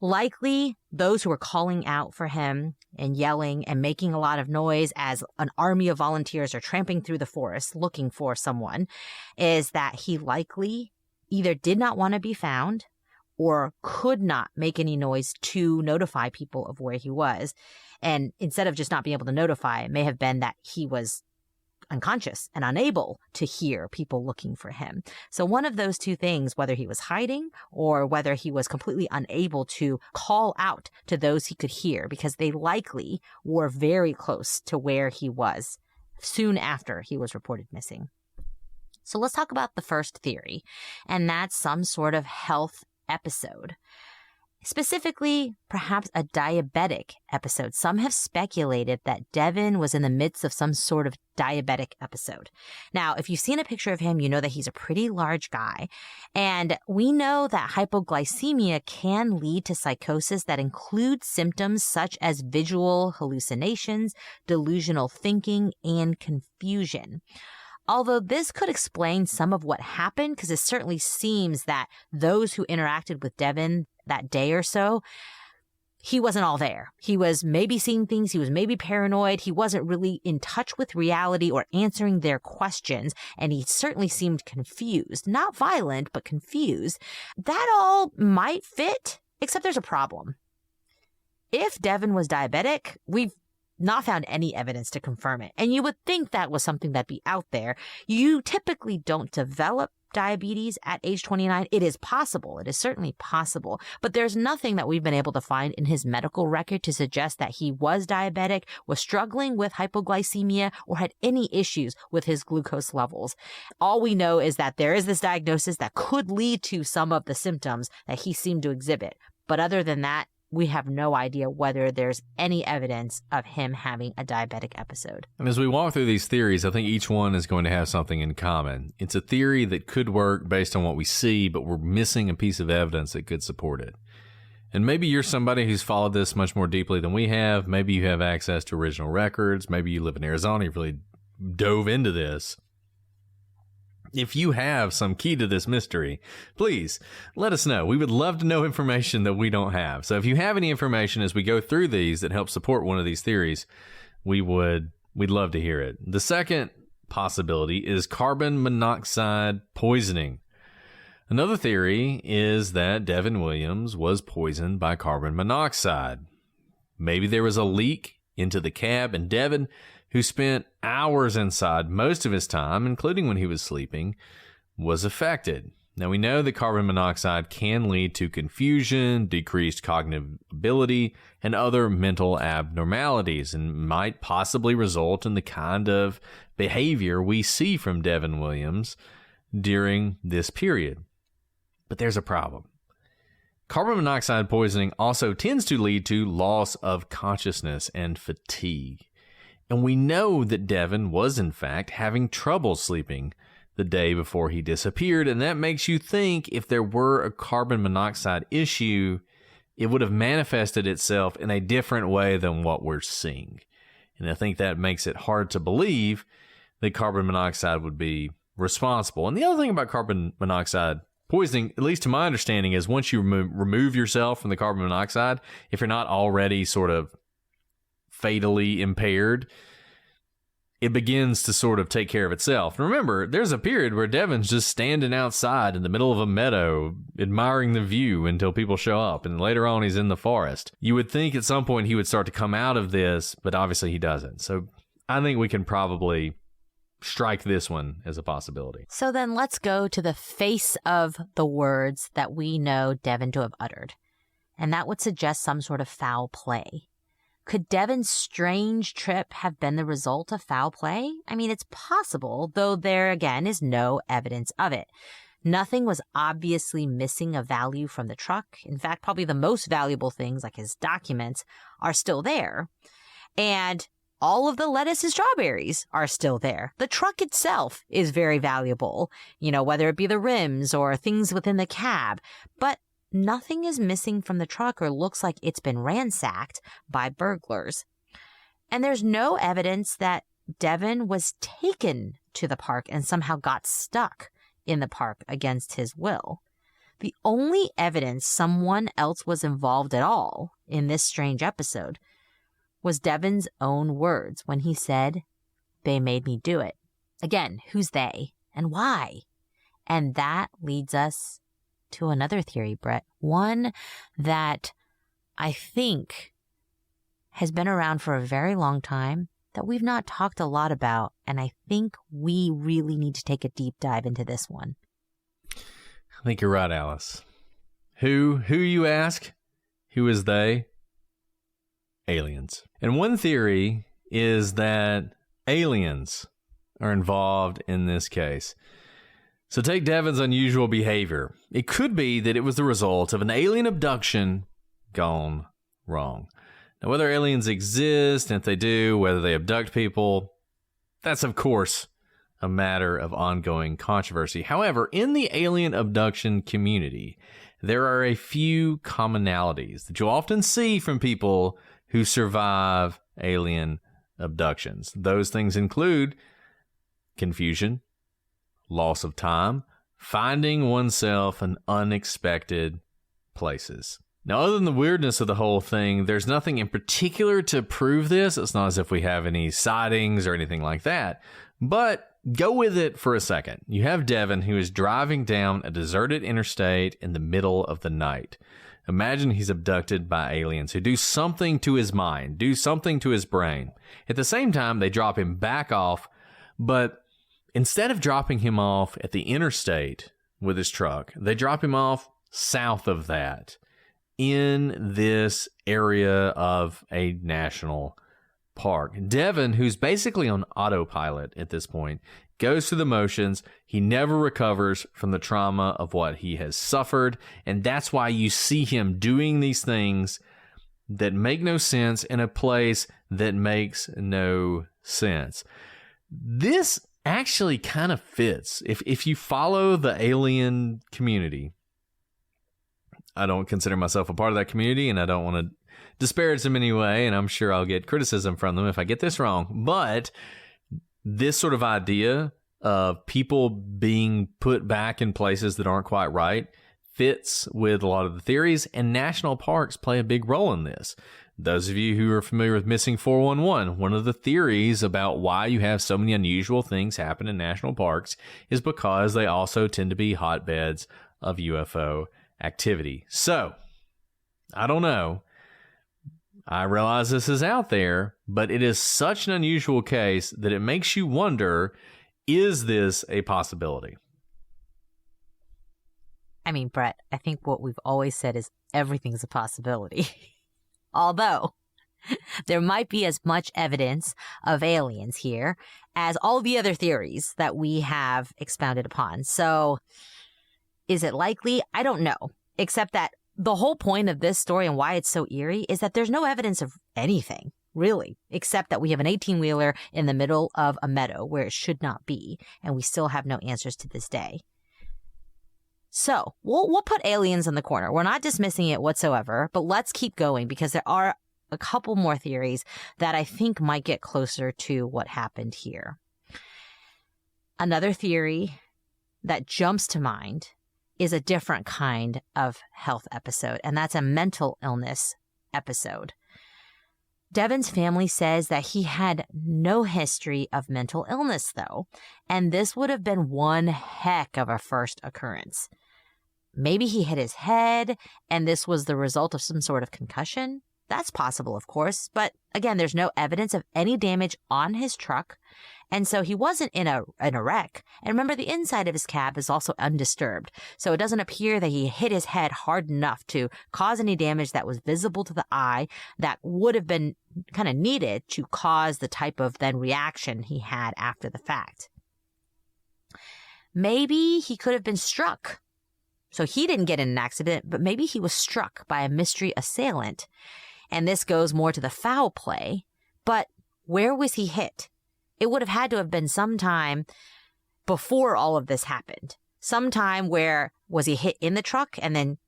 likely those who were calling out for him and yelling and making a lot of noise as an army of volunteers are tramping through the forest looking for someone, is that he likely either did not want to be found or could not make any noise to notify people of where he was. And instead of just not being able to notify, it may have been that he was unconscious and unable to hear people looking for him. So one of those two things, whether he was hiding or whether he was completely unable to call out to those he could hear, because they likely were very close to where he was soon after he was reported missing. So let's talk about the first theory, and that's some sort of health episode. Specifically, perhaps a diabetic episode. Some have speculated that Devin was in the midst of some sort of diabetic episode. Now, if you've seen a picture of him, you know that he's a pretty large guy. And we know that hypoglycemia can lead to psychosis that includes symptoms such as visual hallucinations, delusional thinking, and confusion. Although this could explain some of what happened, because it certainly seems that those who interacted with Devin that day or so, he wasn't all there. He was maybe seeing things. He was maybe paranoid. He wasn't really in touch with reality or answering their questions. And he certainly seemed confused, not violent, but confused. That all might fit, except there's a problem. If Devin was diabetic, we've not found any evidence to confirm it. And you would think that was something that'd be out there. You typically don't develop diabetes at age 29. It is possible. It is certainly possible. But there's nothing that we've been able to find in his medical record to suggest that he was diabetic, was struggling with hypoglycemia, or had any issues with his glucose levels. All we know is that there is this diagnosis that could lead to some of the symptoms that he seemed to exhibit. But other than that, we have no idea whether there's any evidence of him having a diabetic episode. And as we walk through these theories, I think each one is going to have something in common. It's a theory that could work based on what we see, but we're missing a piece of evidence that could support it. And maybe you're somebody who's followed this much more deeply than we have. Maybe you have access to original records. Maybe you live in Arizona. You've really dove into this. If you have some key to this mystery, please let us know. We would love to know information that we don't have. So if you have any information as we go through these that help support one of these theories, we'd love to hear it. The second possibility is carbon monoxide poisoning. Another theory is that Devin Williams was poisoned by carbon monoxide. Maybe there was a leak into the cab, and Devin, who spent hours inside most of his time, including when he was sleeping, was affected. Now, we know that carbon monoxide can lead to confusion, decreased cognitive ability, and other mental abnormalities, and might possibly result in the kind of behavior we see from Devin Williams during this period. But there's a problem. Carbon monoxide poisoning also tends to lead to loss of consciousness and fatigue. And we know that Devin was, in fact, having trouble sleeping the day before he disappeared. And that makes you think if there were a carbon monoxide issue, it would have manifested itself in a different way than what we're seeing. And I think that makes it hard to believe that carbon monoxide would be responsible. And the other thing about carbon monoxide poisoning, at least to my understanding, is once you remove yourself from the carbon monoxide, if you're not already sort of fatally impaired, it begins to sort of take care of itself. And remember, there's a period where Devin's just standing outside in the middle of a meadow, admiring the view until people show up. And later on, he's in the forest. You would think at some point he would start to come out of this, but obviously he doesn't. So I think we can probably strike this one as a possibility. So then let's go to the face of the words that we know Devin to have uttered. And that would suggest some sort of foul play. Could Devin's strange trip have been the result of foul play? I mean, it's possible, though there again is no evidence of it. Nothing was obviously missing of value from the truck. In fact, probably the most valuable things, like his documents, are still there. And all of the lettuce and strawberries are still there. The truck itself is very valuable, whether it be the rims or things within the cab. But nothing is missing from the truck or looks like it's been ransacked by burglars. And there's no evidence that Devin was taken to the park and somehow got stuck in the park against his will. The only evidence someone else was involved at all in this strange episode was Devin's own words when he said, "They made me do it." Again, who's they and why? And that leads us to another theory, Brett. One that I think has been around for a very long time that we've not talked a lot about. And I think we really need to take a deep dive into this one. I think you're right, Alice. Who you ask? Who is they? Aliens. And one theory is that aliens are involved in this case. So take Devin's unusual behavior. It could be that it was the result of an alien abduction gone wrong. Now, whether aliens exist, and if they do, whether they abduct people, that's, of course, a matter of ongoing controversy. However, in the alien abduction community, there are a few commonalities that you'll often see from people who survive alien abductions. Those things include confusion, loss of time, finding oneself in unexpected places. Now, other than the weirdness of the whole thing, there's nothing in particular to prove this. It's not as if we have any sightings or anything like that. But go with it for a second. You have Devin, who is driving down a deserted interstate in the middle of the night. Imagine he's abducted by aliens who do something to his mind, do something to his brain. At the same time, they drop him back off, but instead of dropping him off at the interstate with his truck, they drop him off south of that in this area of a national park. Devin, who's basically on autopilot at this point, goes through the motions. He never recovers from the trauma of what he has suffered. And that's why you see him doing these things that make no sense in a place that makes no sense. This actually kind of fits. If you follow the alien community, I don't consider myself a part of that community, and I don't want to disparage them anyway, and I'm sure I'll get criticism from them if I get this wrong. But this sort of idea of people being put back in places that aren't quite right fits with a lot of the theories, and national parks play a big role in this. Those of you who are familiar with Missing 411, one of the theories about why you have so many unusual things happen in national parks is because they also tend to be hotbeds of UFO activity. So, I don't know. I realize this is out there, but it is such an unusual case that it makes you wonder, is this a possibility? I mean, Brett, I think what we've always said is everything's a possibility. Although there might be as much evidence of aliens here as all the other theories that we have expounded upon. So is it likely? I don't know, except that the whole point of this story and why it's so eerie is that there's no evidence of anything, really, except that we have an 18-wheeler in the middle of a meadow where it should not be, and we still have no answers to this day. So we'll put aliens in the corner. We're not dismissing it whatsoever, but let's keep going because there are a couple more theories that I think might get closer to what happened here. Another theory that jumps to mind is a different kind of health episode, and that's a mental illness episode. Devin's family says that he had no history of mental illness, though, and this would have been one heck of a first occurrence. Maybe he hit his head, and this was the result of some sort of concussion. That's possible, of course, but again, there's no evidence of any damage on his truck, and so he wasn't in a wreck. And remember, the inside of his cab is also undisturbed, so it doesn't appear that he hit his head hard enough to cause any damage that was visible to the eye that would have been kind of needed to cause the type of then reaction he had after the fact. Maybe he could have been struck. So he didn't get in an accident, but maybe he was struck by a mystery assailant. And this goes more to the foul play. But where was he hit? It would have had to have been sometime before all of this happened. Sometime where was he hit in the truck and then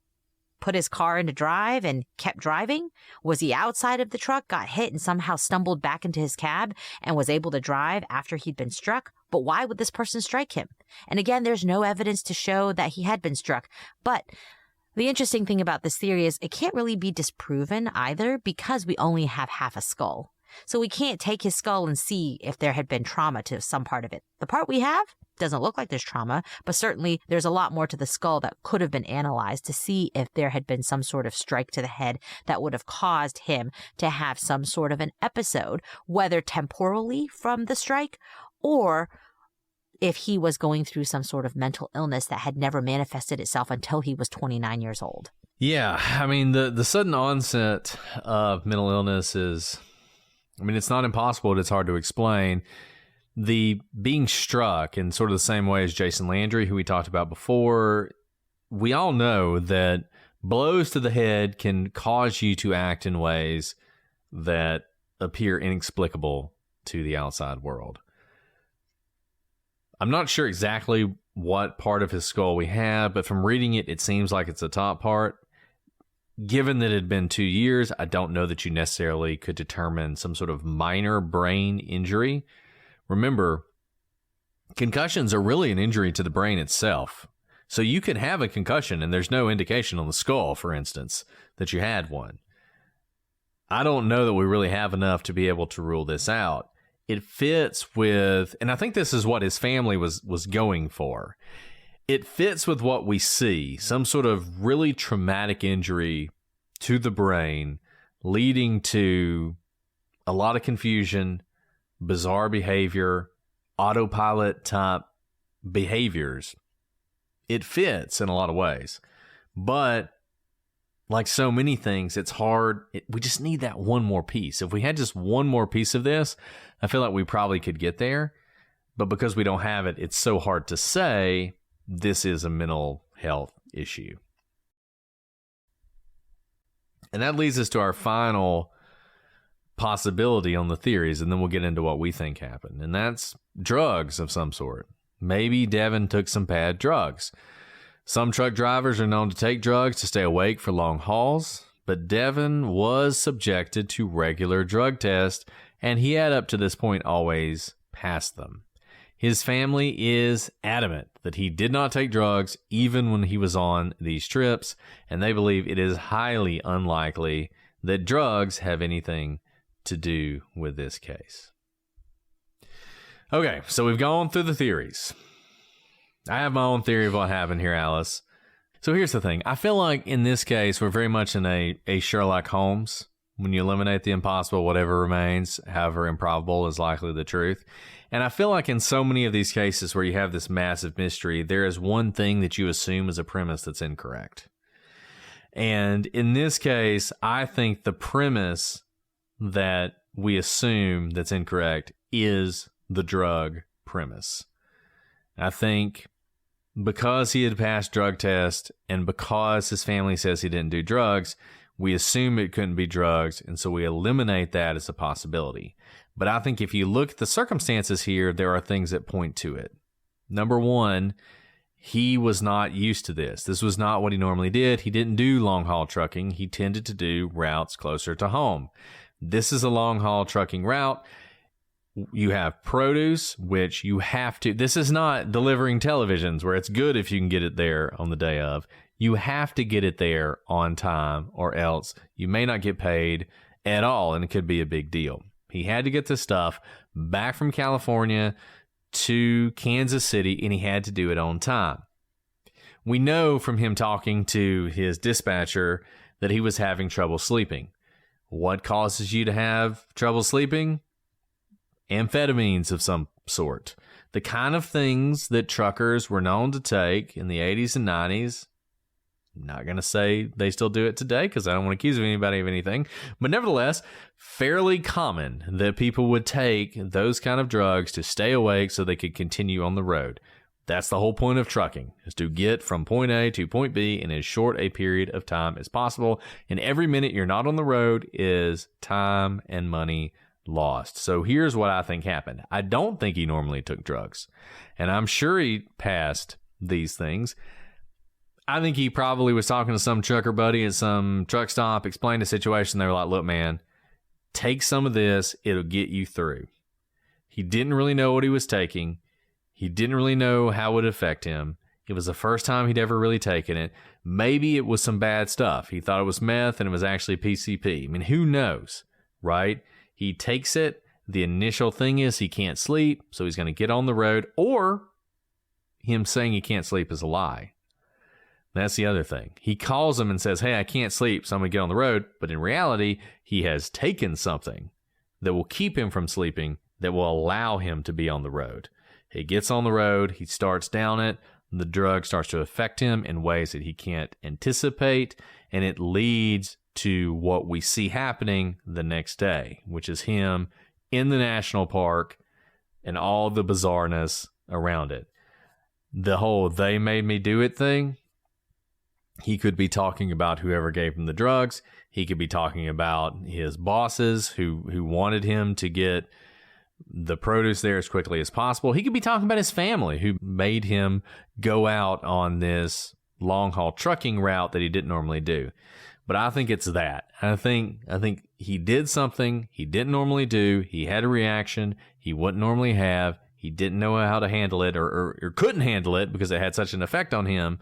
put his car into drive and kept driving? Was he outside of the truck, got hit, and somehow stumbled back into his cab and was able to drive after he'd been struck? But why would this person strike him? And again, there's no evidence to show that he had been struck. But the interesting thing about this theory is it can't really be disproven either because we only have half a skull. So we can't take his skull and see if there had been trauma to some part of it. The part we have doesn't look like there's trauma, but certainly there's a lot more to the skull that could have been analyzed to see if there had been some sort of strike to the head that would have caused him to have some sort of an episode, whether temporally from the strike or if he was going through some sort of mental illness that had never manifested itself until he was 29 years old. Yeah, I mean, the sudden onset of mental illness is, I mean, it's not impossible, but it's hard to explain. The being struck in sort of the same way as Jason Landry, who we talked about before, we all know that blows to the head can cause you to act in ways that appear inexplicable to the outside world. I'm not sure exactly what part of his skull we have, but from reading it, it seems like it's the top part. Given that it had been 2 years, I don't know that you necessarily could determine some sort of minor brain injury. Remember, concussions are really an injury to the brain itself. So you could have a concussion and there's no indication on the skull, for instance, that you had one. I don't know that we really have enough to be able to rule this out. It fits with, and I think this is what his family was going for. It fits with what we see, some sort of really traumatic injury to the brain leading to a lot of confusion, bizarre behavior, autopilot type behaviors. It fits in a lot of ways, but like so many things, it's hard. We just need that one more piece. If we had just one more piece of this, I feel like we probably could get there. But because we don't have it, it's so hard to say this is a mental health issue. And that leads us to our final possibility on the theories, and then we'll get into what we think happened. And that's drugs of some sort. Maybe Devin took some bad drugs. Some truck drivers are known to take drugs to stay awake for long hauls, but Devin was subjected to regular drug tests, and he had up to this point always passed them. His family is adamant that he did not take drugs even when he was on these trips, and they believe it is highly unlikely that drugs have anything to do with this case. Okay, so we've gone through the theories. I have my own theory of what happened here, Alice. So here's the thing. I feel like in this case, we're very much in a Sherlock Holmes. When you eliminate the impossible, whatever remains, however improbable, is likely the truth. And I feel like in so many of these cases where you have this massive mystery, there is one thing that you assume is a premise that's incorrect. And in this case, I think the premise that we assume that's incorrect is the drug premise. I think because he had passed drug tests and because his family says he didn't do drugs, we assume it couldn't be drugs, and so we eliminate that as a possibility. But I think if you look at the circumstances here, there are things that point to it. Number one, he was not used to this. This was not what he normally did. He didn't do long-haul trucking. He tended to do routes closer to home. This is a long-haul trucking route. You have produce, which you have to. This is not delivering televisions where it's good if you can get it there on the day of. You have to get it there on time or else you may not get paid at all, and it could be a big deal. He had to get this stuff back from California to Kansas City, and he had to do it on time. We know from him talking to his dispatcher that he was having trouble sleeping. What causes you to have trouble sleeping? Amphetamines of some sort. The kind of things that truckers were known to take in the 80s and 90s. I'm not going to say they still do it today because I don't want to accuse anybody of anything. But nevertheless, fairly common that people would take those kind of drugs to stay awake so they could continue on the road. That's the whole point of trucking, is to get from point A to point B in as short a period of time as possible. And every minute you're not on the road is time and money lost. So here's what I think happened. I don't think he normally took drugs, and I'm sure he passed these things. I think he probably was talking to some trucker buddy at some truck stop, explained the situation. They were like, look, man, take some of this. It'll get you through. He didn't really know what he was taking. He didn't really know how it would affect him. It was the first time he'd ever really taken it. Maybe it was some bad stuff. He thought it was meth and it was actually PCP. I mean, who knows, right? He takes it. The initial thing is he can't sleep, so he's going to get on the road, or him saying he can't sleep is a lie. That's the other thing. He calls him and says, hey, I can't sleep, so I'm going to get on the road. But in reality, he has taken something that will keep him from sleeping, that will allow him to be on the road. He gets on the road. He starts down it. The drug starts to affect him in ways that he can't anticipate. And it leads to what we see happening the next day, which is him in the national park and all the bizarreness around it. The whole they made me do it thing. He could be talking about whoever gave him the drugs. He could be talking about his bosses who wanted him to get the produce there as quickly as possible. He could be talking about his family who made him go out on this long-haul trucking route that he didn't normally do. But I think it's that. I think he did something he didn't normally do. He had a reaction he wouldn't normally have. He didn't know how to handle it or couldn't handle it because it had such an effect on him.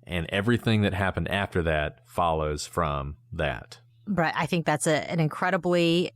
And everything that happened after that follows from that. Brett, I think that's an incredibly,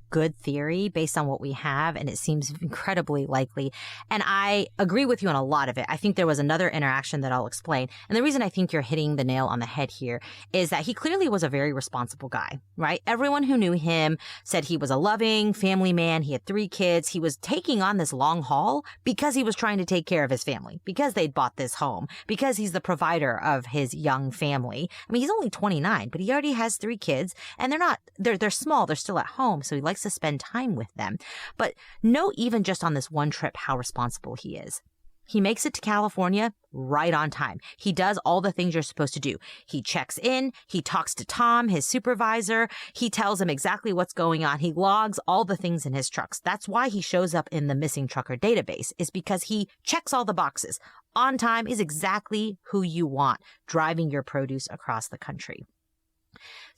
good theory based on what we have, and it seems incredibly likely. And I agree with you on a lot of it. I think there was another interaction that I'll explain. And the reason I think you're hitting the nail on the head here is that he clearly was a very responsible guy, right? Everyone who knew him said he was a loving family man. He had 3 kids. He was taking on this long haul because he was trying to take care of his family, because they'd bought this home, because he's the provider of his young family. I mean, he's only 29, but he already has 3 kids. And they're small. They're still at home. So he likes to spend time with them. But know even just on this one trip how responsible he is. He makes it to California right on time. He does all the things you're supposed to do. He checks in. He talks to Tom, his supervisor. He tells him exactly what's going on. He logs all the things in his trucks. That's why he shows up in the missing trucker database, is because he checks all the boxes. On time is exactly who you want driving your produce across the country.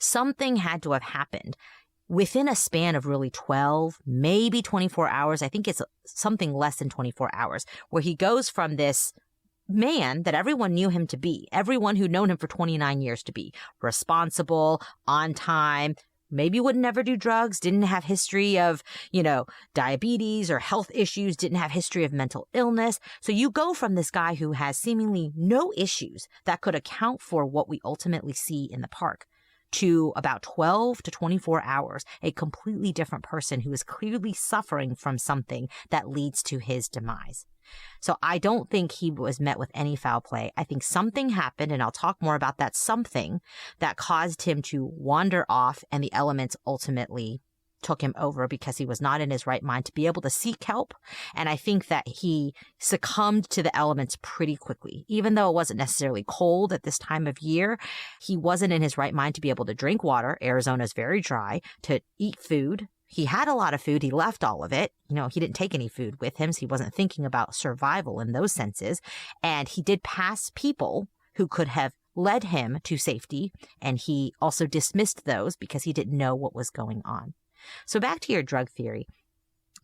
Something had to have happened within a span of really 12, maybe 24 hours. I think it's something less than 24 hours, where he goes from this man that everyone knew him to be, everyone who'd known him for 29 years to be, responsible, on time, maybe would never do drugs, didn't have history of, diabetes or health issues, didn't have history of mental illness. So you go from this guy who has seemingly no issues that could account for what we ultimately see in the park, to about 12 to 24 hours, a completely different person who is clearly suffering from something that leads to his demise. So I don't think he was met with any foul play. I think something happened, and I'll talk more about that something, that caused him to wander off, and the elements ultimately took him over because he was not in his right mind to be able to seek help. And I think that he succumbed to the elements pretty quickly. Even though it wasn't necessarily cold at this time of year, he wasn't in his right mind to be able to drink water. Arizona's very dry. To eat food. He had a lot of food. He left all of it. He didn't take any food with him, so he wasn't thinking about survival in those senses. And he did pass people who could have led him to safety. And he also dismissed those because he didn't know what was going on. So back to your drug theory,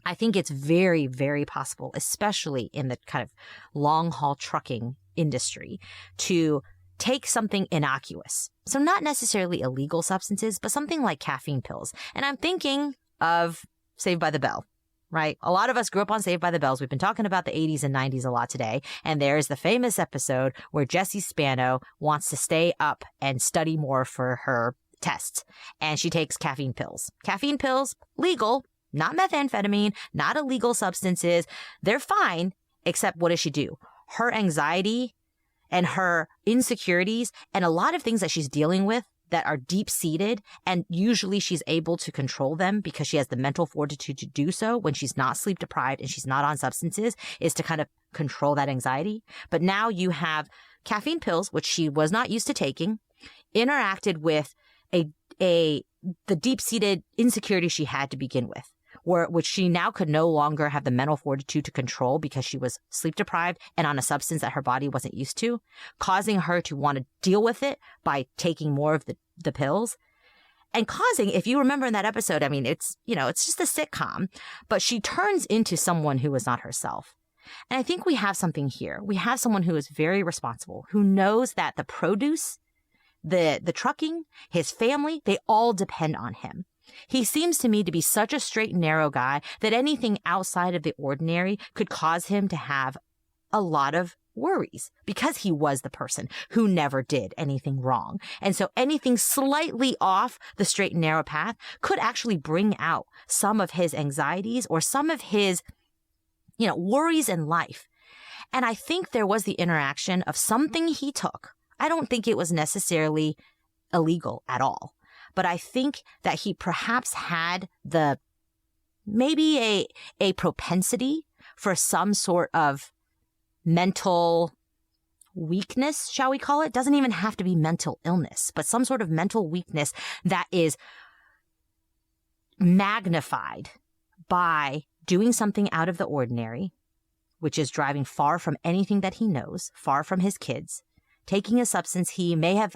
I think it's very, very possible, especially in the kind of long haul trucking industry, to take something innocuous. So not necessarily illegal substances, but something like caffeine pills. And I'm thinking of Saved by the Bell, right? A lot of us grew up on Saved by the Bells. We've been talking about the 80s and 90s a lot today. And there's the famous episode where Jessie Spano wants to stay up and study more for her tests, and she takes caffeine pills. Caffeine pills, legal, not methamphetamine, not illegal substances. They're fine, except what does she do? Her anxiety and her insecurities and a lot of things that she's dealing with that are deep-seated, and usually she's able to control them because she has the mental fortitude to do so when she's not sleep-deprived and she's not on substances, is to kind of control that anxiety. But now you have caffeine pills, which she was not used to taking, interacted with the deep-seated insecurity she had to begin with, which she now could no longer have the mental fortitude to control because she was sleep-deprived and on a substance that her body wasn't used to, causing her to want to deal with it by taking more of the pills. And causing, if you remember in that episode, I mean, it's just a sitcom, but she turns into someone who is not herself. And I think we have something here. We have someone who is very responsible, who knows that the produce, the trucking, his family, they all depend on him. He seems to me to be such a straight and narrow guy that anything outside of the ordinary could cause him to have a lot of worries because he was the person who never did anything wrong. And so anything slightly off the straight and narrow path could actually bring out some of his anxieties or some of his, worries in life. And I think there was the interaction of something he took. I don't think it was necessarily illegal at all, but I think that he perhaps had maybe a propensity for some sort of mental weakness, shall we call it? Doesn't even have to be mental illness, but some sort of mental weakness that is magnified by doing something out of the ordinary, which is driving far from anything that he knows, far from his kids, taking a substance he may have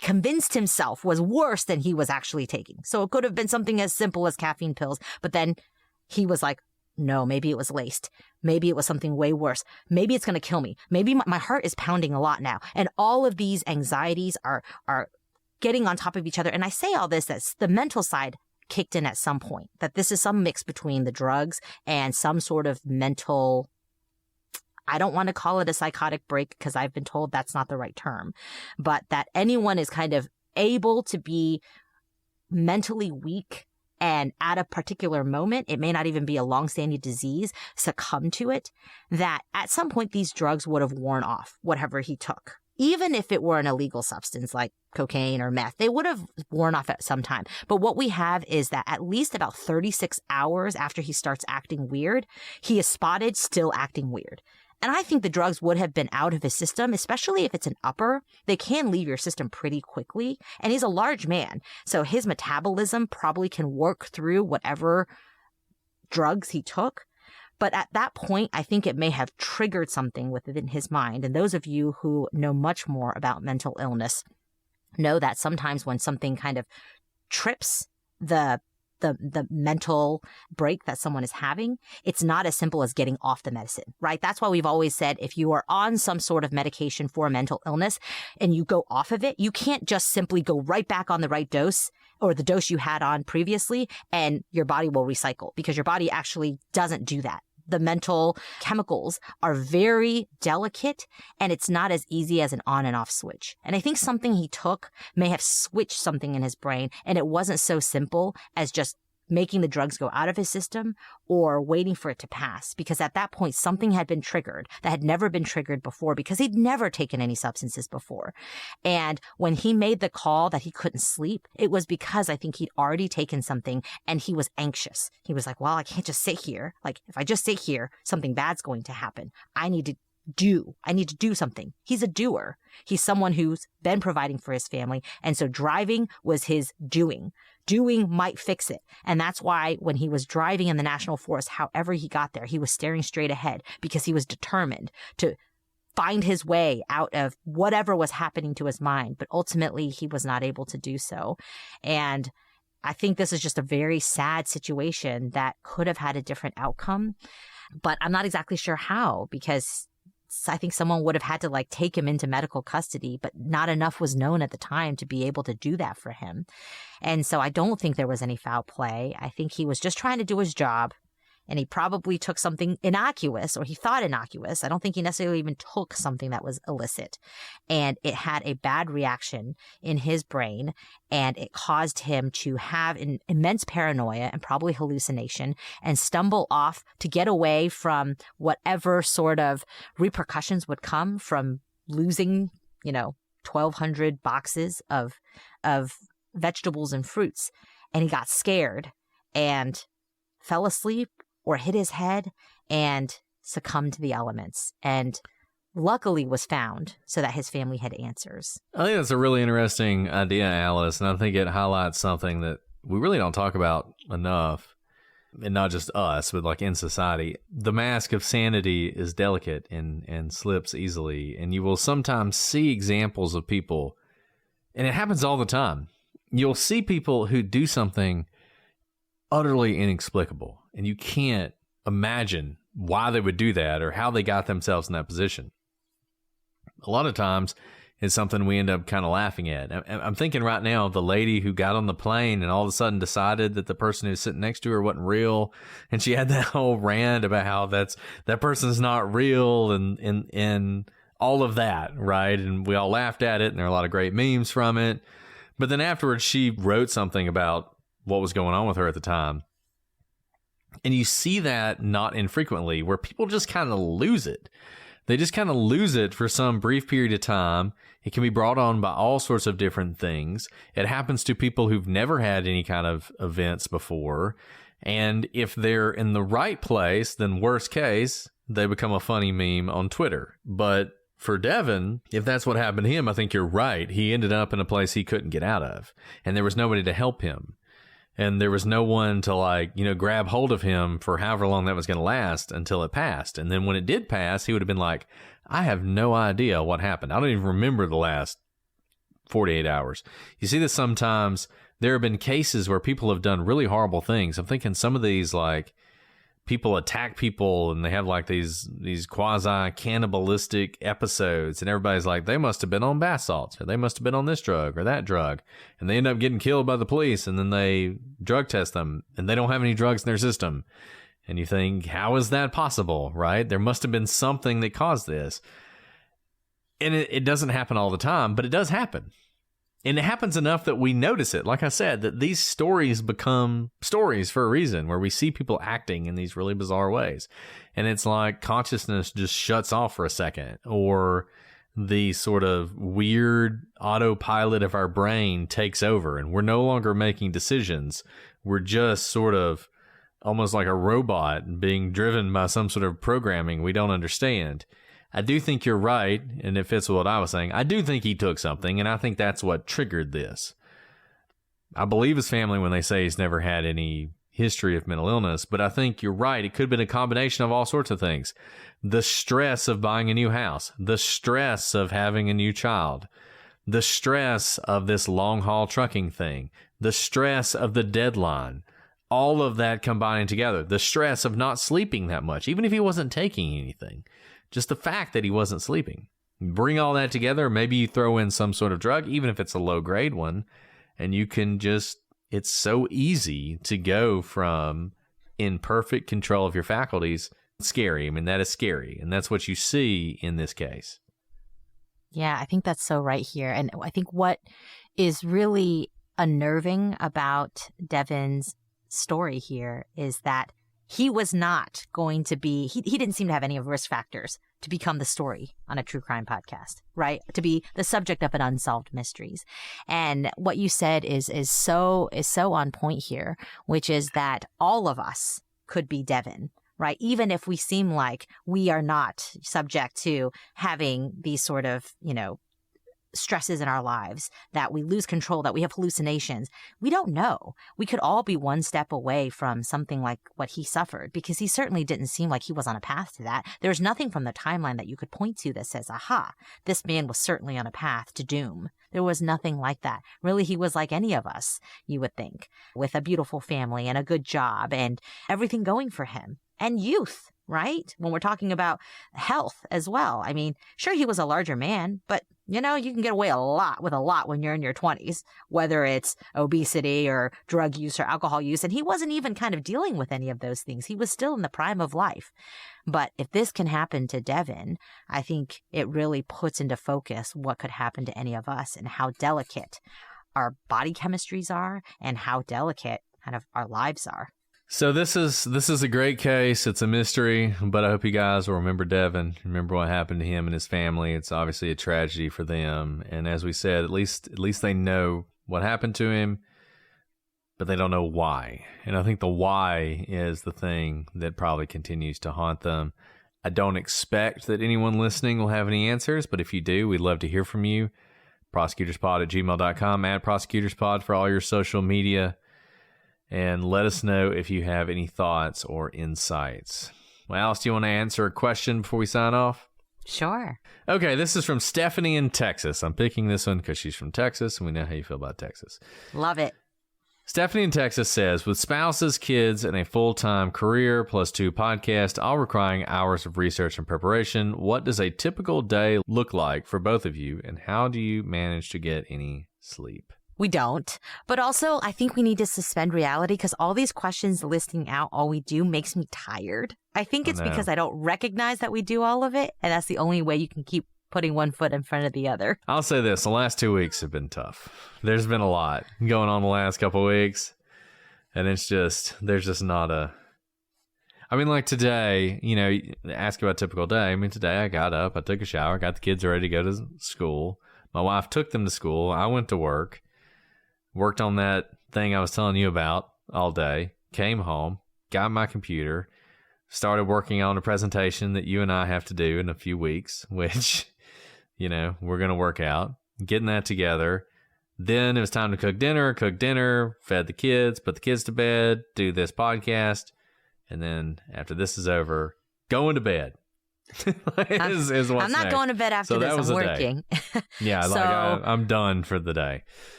convinced himself was worse than he was actually taking. So it could have been something as simple as caffeine pills, but then he was like, know. Maybe it was laced. Maybe it was something way worse. Maybe it's going to kill me. Maybe my heart is pounding a lot now. And all of these anxieties are getting on top of each other. And I say all this, that's the mental side kicked in at some point, that this is some mix between the drugs and some sort of mental, I don't want to call it a psychotic break because I've been told that's not the right term, but that anyone is kind of able to be mentally weak and at a particular moment, it may not even be a long-standing disease, succumb to it, that at some point these drugs would have worn off, whatever he took. Even if it were an illegal substance like cocaine or meth, they would have worn off at some time. But what we have is that at least about 36 hours after he starts acting weird, he is spotted still acting weird. And I think the drugs would have been out of his system, especially if it's an upper. They can leave your system pretty quickly. And he's a large man, so his metabolism probably can work through whatever drugs he took. But at that point, I think it may have triggered something within his mind. And those of you who know much more about mental illness know that sometimes when something kind of trips the mental break that someone is having, it's not as simple as getting off the medicine, right? That's why we've always said if you are on some sort of medication for a mental illness and you go off of it, you can't just simply go right back on the right dose or the dose you had on previously and your body will recycle, because your body actually doesn't do that. The mental chemicals are very delicate and it's not as easy as an on and off switch. And I think something he took may have switched something in his brain, and it wasn't so simple as just making the drugs go out of his system or waiting for it to pass, because at that point something had been triggered that had never been triggered before, because he'd never taken any substances before. And when he made the call that he couldn't sleep, it was because I think he'd already taken something and he was anxious. He was like, well, I can't just sit here. Like, if I just sit here, something bad's going to happen. I need to do something. He's a doer. He's someone who's been providing for his family. And so driving was his doing. Doing might fix it. And that's why when he was driving in the national forest, however he got there, he was staring straight ahead because he was determined to find his way out of whatever was happening to his mind. But ultimately, he was not able to do so. And I think this is just a very sad situation that could have had a different outcome. But I'm not exactly sure how, because I think someone would have had to take him into medical custody, but not enough was known at the time to be able to do that for him. And so I don't think there was any foul play. I think he was just trying to do his job, and he probably took something innocuous, or he thought innocuous. I don't think he necessarily even took something that was illicit, and it had a bad reaction in his brain, and it caused him to have an immense paranoia and probably hallucination and stumble off to get away from whatever sort of repercussions would come from losing, 1,200 boxes of vegetables and fruits. And he got scared and fell asleep or hit his head and succumbed to the elements, and luckily was found so that his family had answers. I think that's a really interesting idea, Alice, and I think it highlights something that we really don't talk about enough, and not just us, but in society. The mask of sanity is delicate and slips easily, and you will sometimes see examples of people, and it happens all the time. You'll see people who do something utterly inexplicable, and you can't imagine why they would do that or how they got themselves in that position. A lot of times it's something we end up kind of laughing at. I'm thinking right now of the lady who got on the plane and all of a sudden decided that the person who's sitting next to her wasn't real, and she had that whole rant about how that person's not real and all of that, right? And we all laughed at it, and there are a lot of great memes from it. But then afterwards, she wrote something about what was going on with her at the time. And you see that not infrequently, where people just kind of lose it. They just kind of lose it for some brief period of time. It can be brought on by all sorts of different things. It happens to people who've never had any kind of events before. And if they're in the right place, then worst case, they become a funny meme on Twitter. But for Devin, if that's what happened to him, I think you're right. He ended up in a place he couldn't get out of, and there was nobody to help him. And there was no one to grab hold of him for however long that was going to last until it passed. And then when it did pass, he would have been like, I have no idea what happened. I don't even remember the last 48 hours. You see this sometimes. There have been cases where people have done really horrible things. I'm thinking some of these people attack people and they have like these quasi cannibalistic episodes, and everybody's like, they must have been on bath salts, or they must have been on this drug or that drug, and they end up getting killed by the police, and then they drug test them and they don't have any drugs in their system. And you think, how is that possible, right? There must have been something that caused this. And it doesn't happen all the time, but it does happen. And it happens enough that we notice it. Like I said, that these stories become stories for a reason, where we see people acting in these really bizarre ways. And it's like consciousness just shuts off for a second, or the sort of weird autopilot of our brain takes over, and we're no longer making decisions. We're just sort of almost like a robot being driven by some sort of programming we don't understand. I do think you're right, and it fits with what I was saying. I do think he took something, and I think that's what triggered this. I believe his family when they say he's never had any history of mental illness, but I think you're right. It could have been a combination of all sorts of things. The stress of buying a new house, the stress of having a new child, the stress of this long-haul trucking thing, the stress of the deadline, all of that combining together, the stress of not sleeping that much, even if he wasn't taking anything. Just the fact that he wasn't sleeping. Bring all that together, maybe you throw in some sort of drug, even if it's a low-grade one, and you can just, it's so easy to go from in perfect control of your faculties. Scary. I mean, that is scary, and that's what you see in this case. Yeah, I think that's so right here. And I think what is really unnerving about Devin's story here is that he was not going to be, he didn't seem to have any of risk factors to become the story on a true crime podcast, right? To be the subject of an unsolved mysteries. And what you said is so on point here, which is that all of us could be Devin, right? Even if we seem like we are not subject to having these sort of, stresses in our lives, that we lose control, that we have hallucinations. We don't know. We could all be one step away from something like what he suffered, because he certainly didn't seem like he was on a path to that. There's nothing from the timeline that you could point to that says, aha, this man was certainly on a path to doom. There was nothing like that. Really, he was like any of us, you would think, with a beautiful family and a good job and everything going for him, and youth, right? When we're talking about health as well. I mean, sure, he was a larger man, but you can get away with a lot when you're in your 20s, whether it's obesity or drug use or alcohol use. And he wasn't even kind of dealing with any of those things. He was still in the prime of life. But if this can happen to Devin, I think it really puts into focus what could happen to any of us and how delicate our body chemistries are and how delicate kind of our lives are. So this is a great case. It's a mystery, but I hope you guys will remember Devin. Remember what happened to him and his family. It's obviously a tragedy for them. And as we said, at least they know what happened to him, but they don't know why. And I think the why is the thing that probably continues to haunt them. I don't expect that anyone listening will have any answers, but if you do, we'd love to hear from you. prosecutorspod@gmail.com, @prosecutorspod for all your social media. And let us know if you have any thoughts or insights. Well, Alice, do you want to answer a question before we sign off? Sure. Okay, this is from Stephanie in Texas. I'm picking this one because she's from Texas, and we know how you feel about Texas. Love it. Stephanie in Texas says, with spouses, kids, and a full-time career plus 2 podcasts, all requiring hours of research and preparation, what does a typical day look like for both of you, and how do you manage to get any sleep? We don't. But also, I think we need to suspend reality, because all these questions listing out all we do makes me tired. I think it's because I don't recognize that we do all of it, and that's the only way you can keep putting one foot in front of the other. I'll say this. The last 2 weeks have been tough. There's been a lot going on the last couple of weeks, and there's just not a... I mean, like today, ask about a typical day. I mean, today I got up, I took a shower, got the kids ready to go to school. My wife took them to school. I went to work. Worked on that thing I was telling you about all day, came home, got my computer, started working on a presentation that you and I have to do in a few weeks, which, we're going to work out, getting that together. Then it was time to cook dinner, fed the kids, put the kids to bed, do this podcast. And then after this is over, going to bed. is what's I'm not next. going to bed after this. I'm working. Yeah, so, I'm done for the day.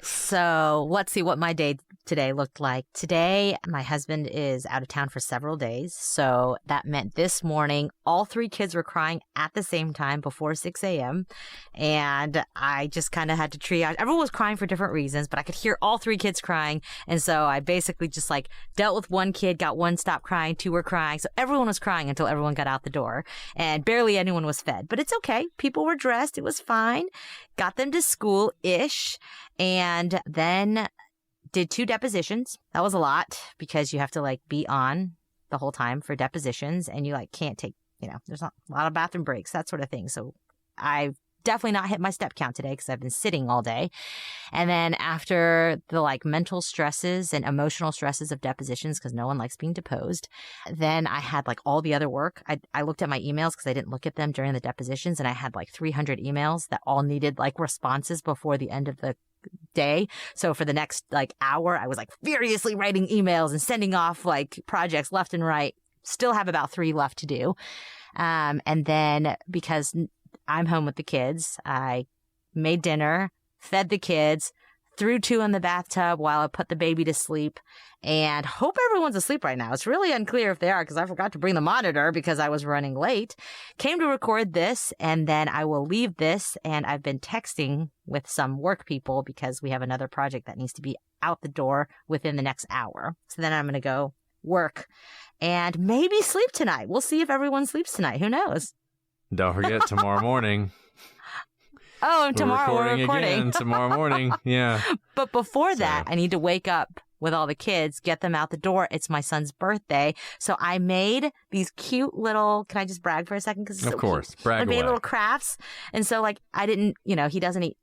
So let's see what my day today looked like. Today, my husband is out of town for several days. So that meant this morning, all 3 kids were crying at the same time before 6 a.m. And I just kind of had to triage. Everyone was crying for different reasons, but I could hear all 3 kids crying. And so I basically just like dealt with one kid, got one stop crying, 2 were crying. So everyone was crying until everyone got out the door, and barely anyone was fed. But it's okay. People were dressed. It was fine. Got them to school-ish. And then did 2 depositions. That was a lot because you have to like be on the whole time for depositions, and you like can't take, there's not a lot of bathroom breaks, that sort of thing. So I've definitely not hit my step count today because I've been sitting all day. And then after the like mental stresses and emotional stresses of depositions, because no one likes being deposed, then I had like all the other work. I looked at my emails because I didn't look at them during the depositions, and I had like 300 emails that all needed like responses before the end of the day. So for the next like hour, I was like furiously writing emails and sending off like projects left and right. Still have about 3 left to do. And then because I'm home with the kids, I made dinner, fed the kids, threw 2 in the bathtub while I put the baby to sleep, and hope everyone's asleep right now. It's really unclear if they are because I forgot to bring the monitor because I was running late. Came to record this, and then I will leave this, and I've been texting with some work people because we have another project that needs to be out the door within the next hour. So then I'm going to go work and maybe sleep tonight. We'll see if everyone sleeps tonight. Who knows? Don't forget tomorrow morning. Oh, tomorrow we're recording again tomorrow morning. Yeah. But before that, I need to wake up with all the kids, get them out the door. It's my son's birthday. So I made these cute little, can I just brag for a second? Cause it's of so course. Cute. Brag I made away. little crafts. And so like I didn't, he doesn't eat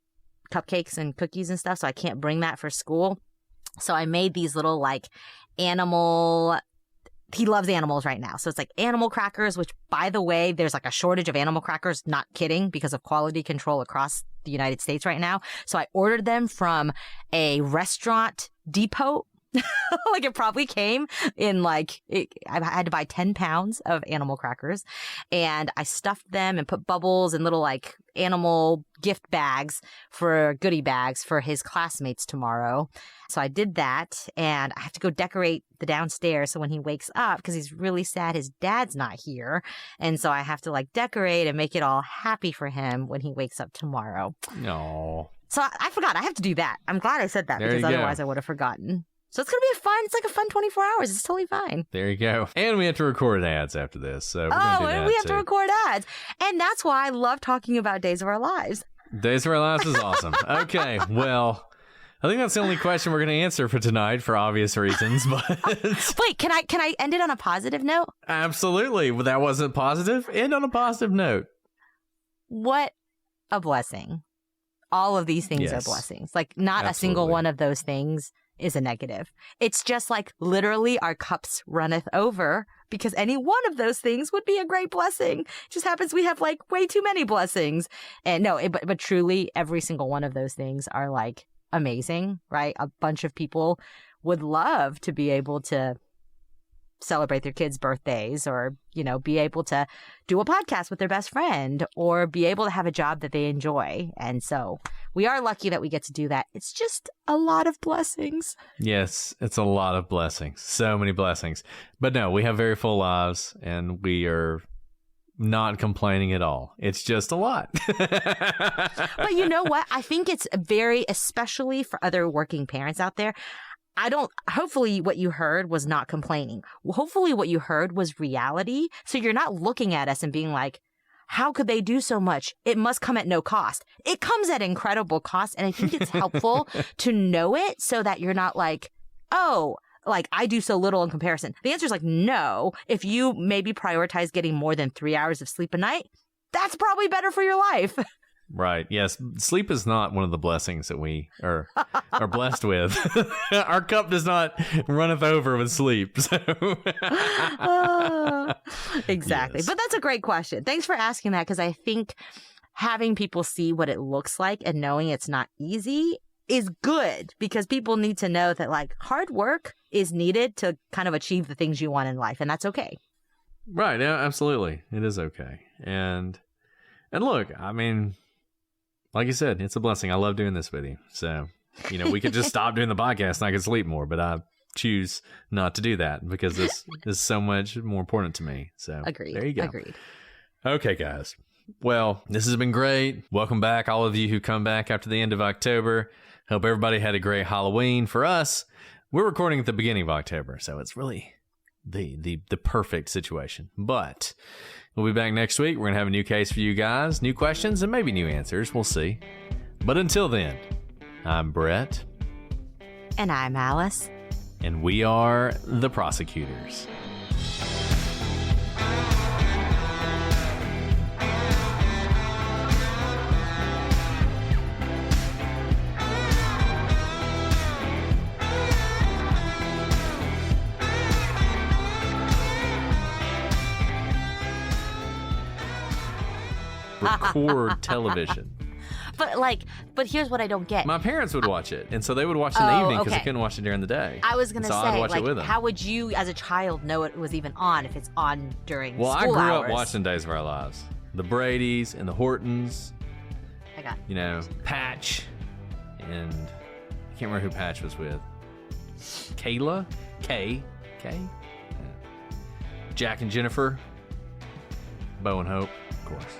cupcakes and cookies and stuff. So I can't bring that for school. So I made these little like he loves animals right now. So it's like animal crackers, which by the way, there's like a shortage of animal crackers. Not kidding, because of quality control across the United States right now. So I ordered them from a restaurant depot. Like it probably came in I had to buy 10 pounds of animal crackers, and I stuffed them and put bubbles and little like animal gift bags for goodie bags for his classmates tomorrow. So I did that, and I have to go decorate the downstairs. So when he wakes up, because he's really sad his dad's not here. And so I have to like decorate and make it all happy for him when he wakes up tomorrow. No. So I forgot. I have to do that. I'm glad I said that because otherwise I would have forgotten. So it's going to be it's like a fun 24 hours. It's totally fine. There you go. And we have to record ads after this. So we're and we have too. to record ads. And that's why I love talking about Days of Our Lives. Days of Our Lives is awesome. Okay. Well, I think that's the only question we're going to answer for tonight for obvious reasons. But wait, can I end it on a positive note? Absolutely. Well, that wasn't positive. End on a positive note. What a blessing. All of these things are blessings. Like not a single one of those things is a negative. It's just like literally our cups runneth over, because any one of those things would be a great blessing. It just happens we have like way too many blessings. And no, but truly every single one of those things are like amazing, right? A bunch of people would love to be able to celebrate their kids' birthdays, or, be able to do a podcast with their best friend, or be able to have a job that they enjoy. And so we are lucky that we get to do that. It's just a lot of blessings. Yes, it's a lot of blessings. So many blessings. But no, we have very full lives, and we are not complaining at all. It's just a lot. But you know what? I think it's especially for other working parents out there, hopefully what you heard was not complaining. Hopefully what you heard was reality. So you're not looking at us and being like, how could they do so much? It must come at no cost. It comes at incredible cost. And I think it's helpful to know it so that you're not like, oh, like I do so little in comparison. The answer is like, no. If you maybe prioritize getting more than 3 hours of sleep a night, that's probably better for your life. Right. Yes. Sleep is not one of the blessings that we are blessed with. Our cup does not runneth over with sleep. So. Exactly. Yes. But that's a great question. Thanks for asking that, because I think having people see what it looks like and knowing it's not easy is good, because people need to know that like hard work is needed to kind of achieve the things you want in life. And that's okay. Right. Yeah, absolutely. It is okay. And look, I mean, like you said, it's a blessing. I love doing this with you. So We could just stop doing the podcast and I could sleep more, but I choose not to do that because this is so much more important to me. So agreed. There you go. Agreed. Okay, guys. Well, this has been great. Welcome back, all of you who come back after the end of October. Hope everybody had a great Halloween. For us, we're recording at the beginning of October, so it's really the perfect situation. But we'll be back next week. We're going to have a new case for you guys, new questions, and maybe new answers. We'll see. But until then, I'm Brett. And I'm Alice. And we are the prosecutors. Record television. But here's what I don't get. My parents would watch it, and so they would watch it in the evening because they couldn't watch it during the day. I was going to say, I'd watch it with them. how would you, as a child, know it was even on if it's on during school hours? hours? Well, I grew up watching Days of Our Lives. The Bradys and the Hortons. I got Patch. And I can't remember who Patch was with. Kayla? Kay? Yeah. Jack and Jennifer. Bo and Hope, of course.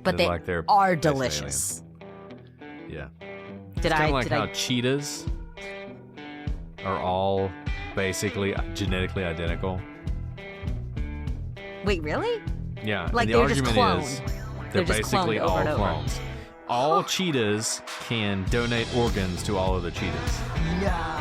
But they are delicious. Yeah. Did how cheetahs are all basically genetically identical. Wait, really? Yeah. Like and the they're just argument cloned. is they're basically all over clones. All cheetahs can donate organs to all other cheetahs. No.